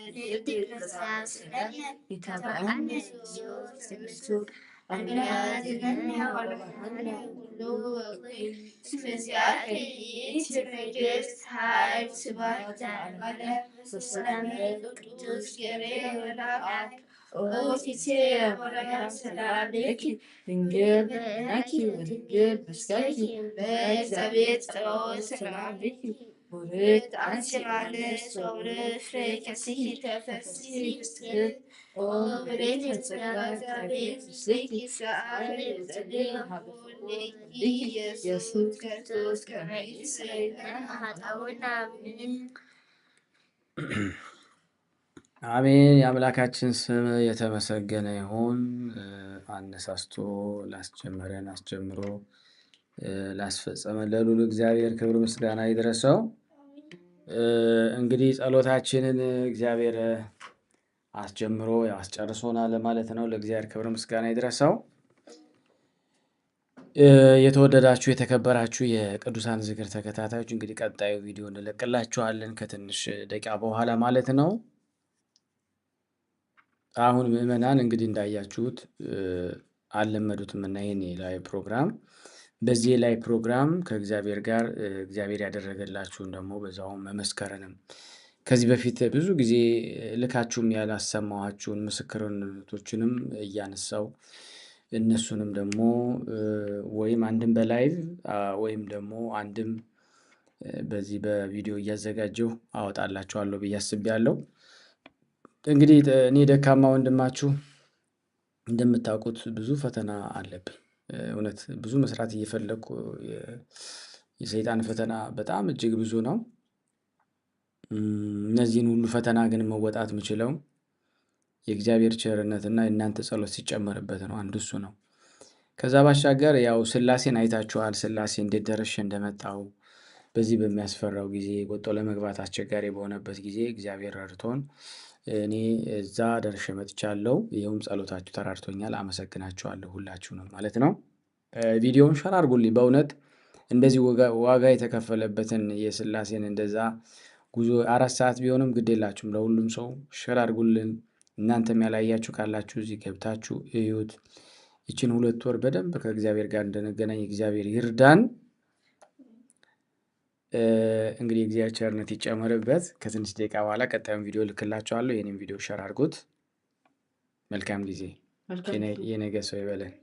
ንኅድግ ለዘአብጽሐነ ይትበአነ እግዚኦ ዘንሱ አምላክነ ወረብሐነ ኩሉ ወኩይ እስመዚአከ ይእቲ መንግሥት ኃይል ስብሐት ዘእምአለም ወሰላም ቅዱስ ገብርኤል መልአክ ኦቲቴ ወረብሐ ሰላም ለኪ ድንግል በሕሊናኪ ወድንግል በሥጋኪ በእግዚአብሔር ጸባኦት ሰላም ለኪ ቡርክት አንቺ እምአንስት ወቡሩክ ፍሬ ከርሥኪ ተፈሥሒ ፍሥሕት ኦ ምልዕተ ጸጋ እግዚአብሔር ምስሌኪ ሰአሊ ወጸልዪ ሀበ ወልድኪ ኢየሱስ ክርስቶስ ከመ ይስረይ ለነ ኃጣውኢነ አሜን። አሜን። የአምላካችን ስም የተመሰገነ ይሁን። አነሳስቶ ላስጀመረን አስጀምሮ ላስፈጸመን ለልዑል እግዚአብሔር ክብር ምስጋና ይድረሰው። እንግዲህ ጸሎታችንን እግዚአብሔር አስጀምሮ አስጨርሶናል ማለት ነው። ለእግዚአብሔር ክብር ምስጋና ይድረሰው። የተወደዳችሁ የተከበራችሁ የቅዱሳን ዝክር ተከታታዮች እንግዲህ ቀጣዩ ቪዲዮ እንለቅላችኋለን ከትንሽ ደቂቃ በኋላ ማለት ነው። አሁን ምዕመናን እንግዲህ እንዳያችሁት አልለመዱትም እና ይሄን ላይ ፕሮግራም በዚህ ላይ ፕሮግራም ከእግዚአብሔር ጋር እግዚአብሔር ያደረገላችሁን ደግሞ በዛውም መመስከርንም ከዚህ በፊት ብዙ ጊዜ ልካችሁም ያላሰማኋችሁን ምስክርነቶችንም እያነሳው እነሱንም ደግሞ ወይም አንድም በላይቭ ወይም ደግሞ አንድም በዚህ በቪዲዮ እያዘጋጀው አወጣላችኋለሁ ብዬ አስቤያለሁ። እንግዲህ እኔ ደካማ ወንድማችሁ እንደምታውቁት ብዙ ፈተና አለብኝ። እውነት ብዙ መስራት እየፈለግኩ የሰይጣን ፈተና በጣም እጅግ ብዙ ነው። እነዚህን ሁሉ ፈተና ግን መወጣት የምችለው የእግዚአብሔር ቸርነትና የእናንተ ጸሎት ሲጨመርበት ነው። አንዱ እሱ ነው። ከዛ ባሻገር ያው ሥላሴን አይታችኋል። ሥላሴ እንዴት ደርሼ እንደመጣው በዚህ በሚያስፈራው ጊዜ ወጥቶ ለመግባት አስቸጋሪ በሆነበት ጊዜ እግዚአብሔር ረድቶን እኔ እዛ ደርሼ መጥቻለሁ። ይኸውም ጸሎታችሁ ተራድቶኛል። አመሰግናችኋለሁ ሁላችሁንም ማለት ነው። ቪዲዮውን ሸር አድርጉልኝ። በእውነት እንደዚህ ዋጋ የተከፈለበትን የሥላሴን እንደዛ ጉዞ 4 ሰዓት ቢሆንም ግድ የላችሁም ለሁሉም ሰው ሸር አድርጉልን። እናንተም ያላያችሁ ካላችሁ እዚህ ገብታችሁ እዩት። ይችን 2 ወር በደንብ ከእግዚአብሔር ጋር እንደነገናኝ እግዚአብሔር ይርዳን። እንግዲህ እግዚአብሔር ቸርነት ይጨመርበት። ከትንሽ ደቂቃ በኋላ ቀጣዩን ቪዲዮ ልክላችኋለሁ። የኔም ቪዲዮ ሸር አድርጉት። መልካም ጊዜ። የነገ ሰው ይበለን።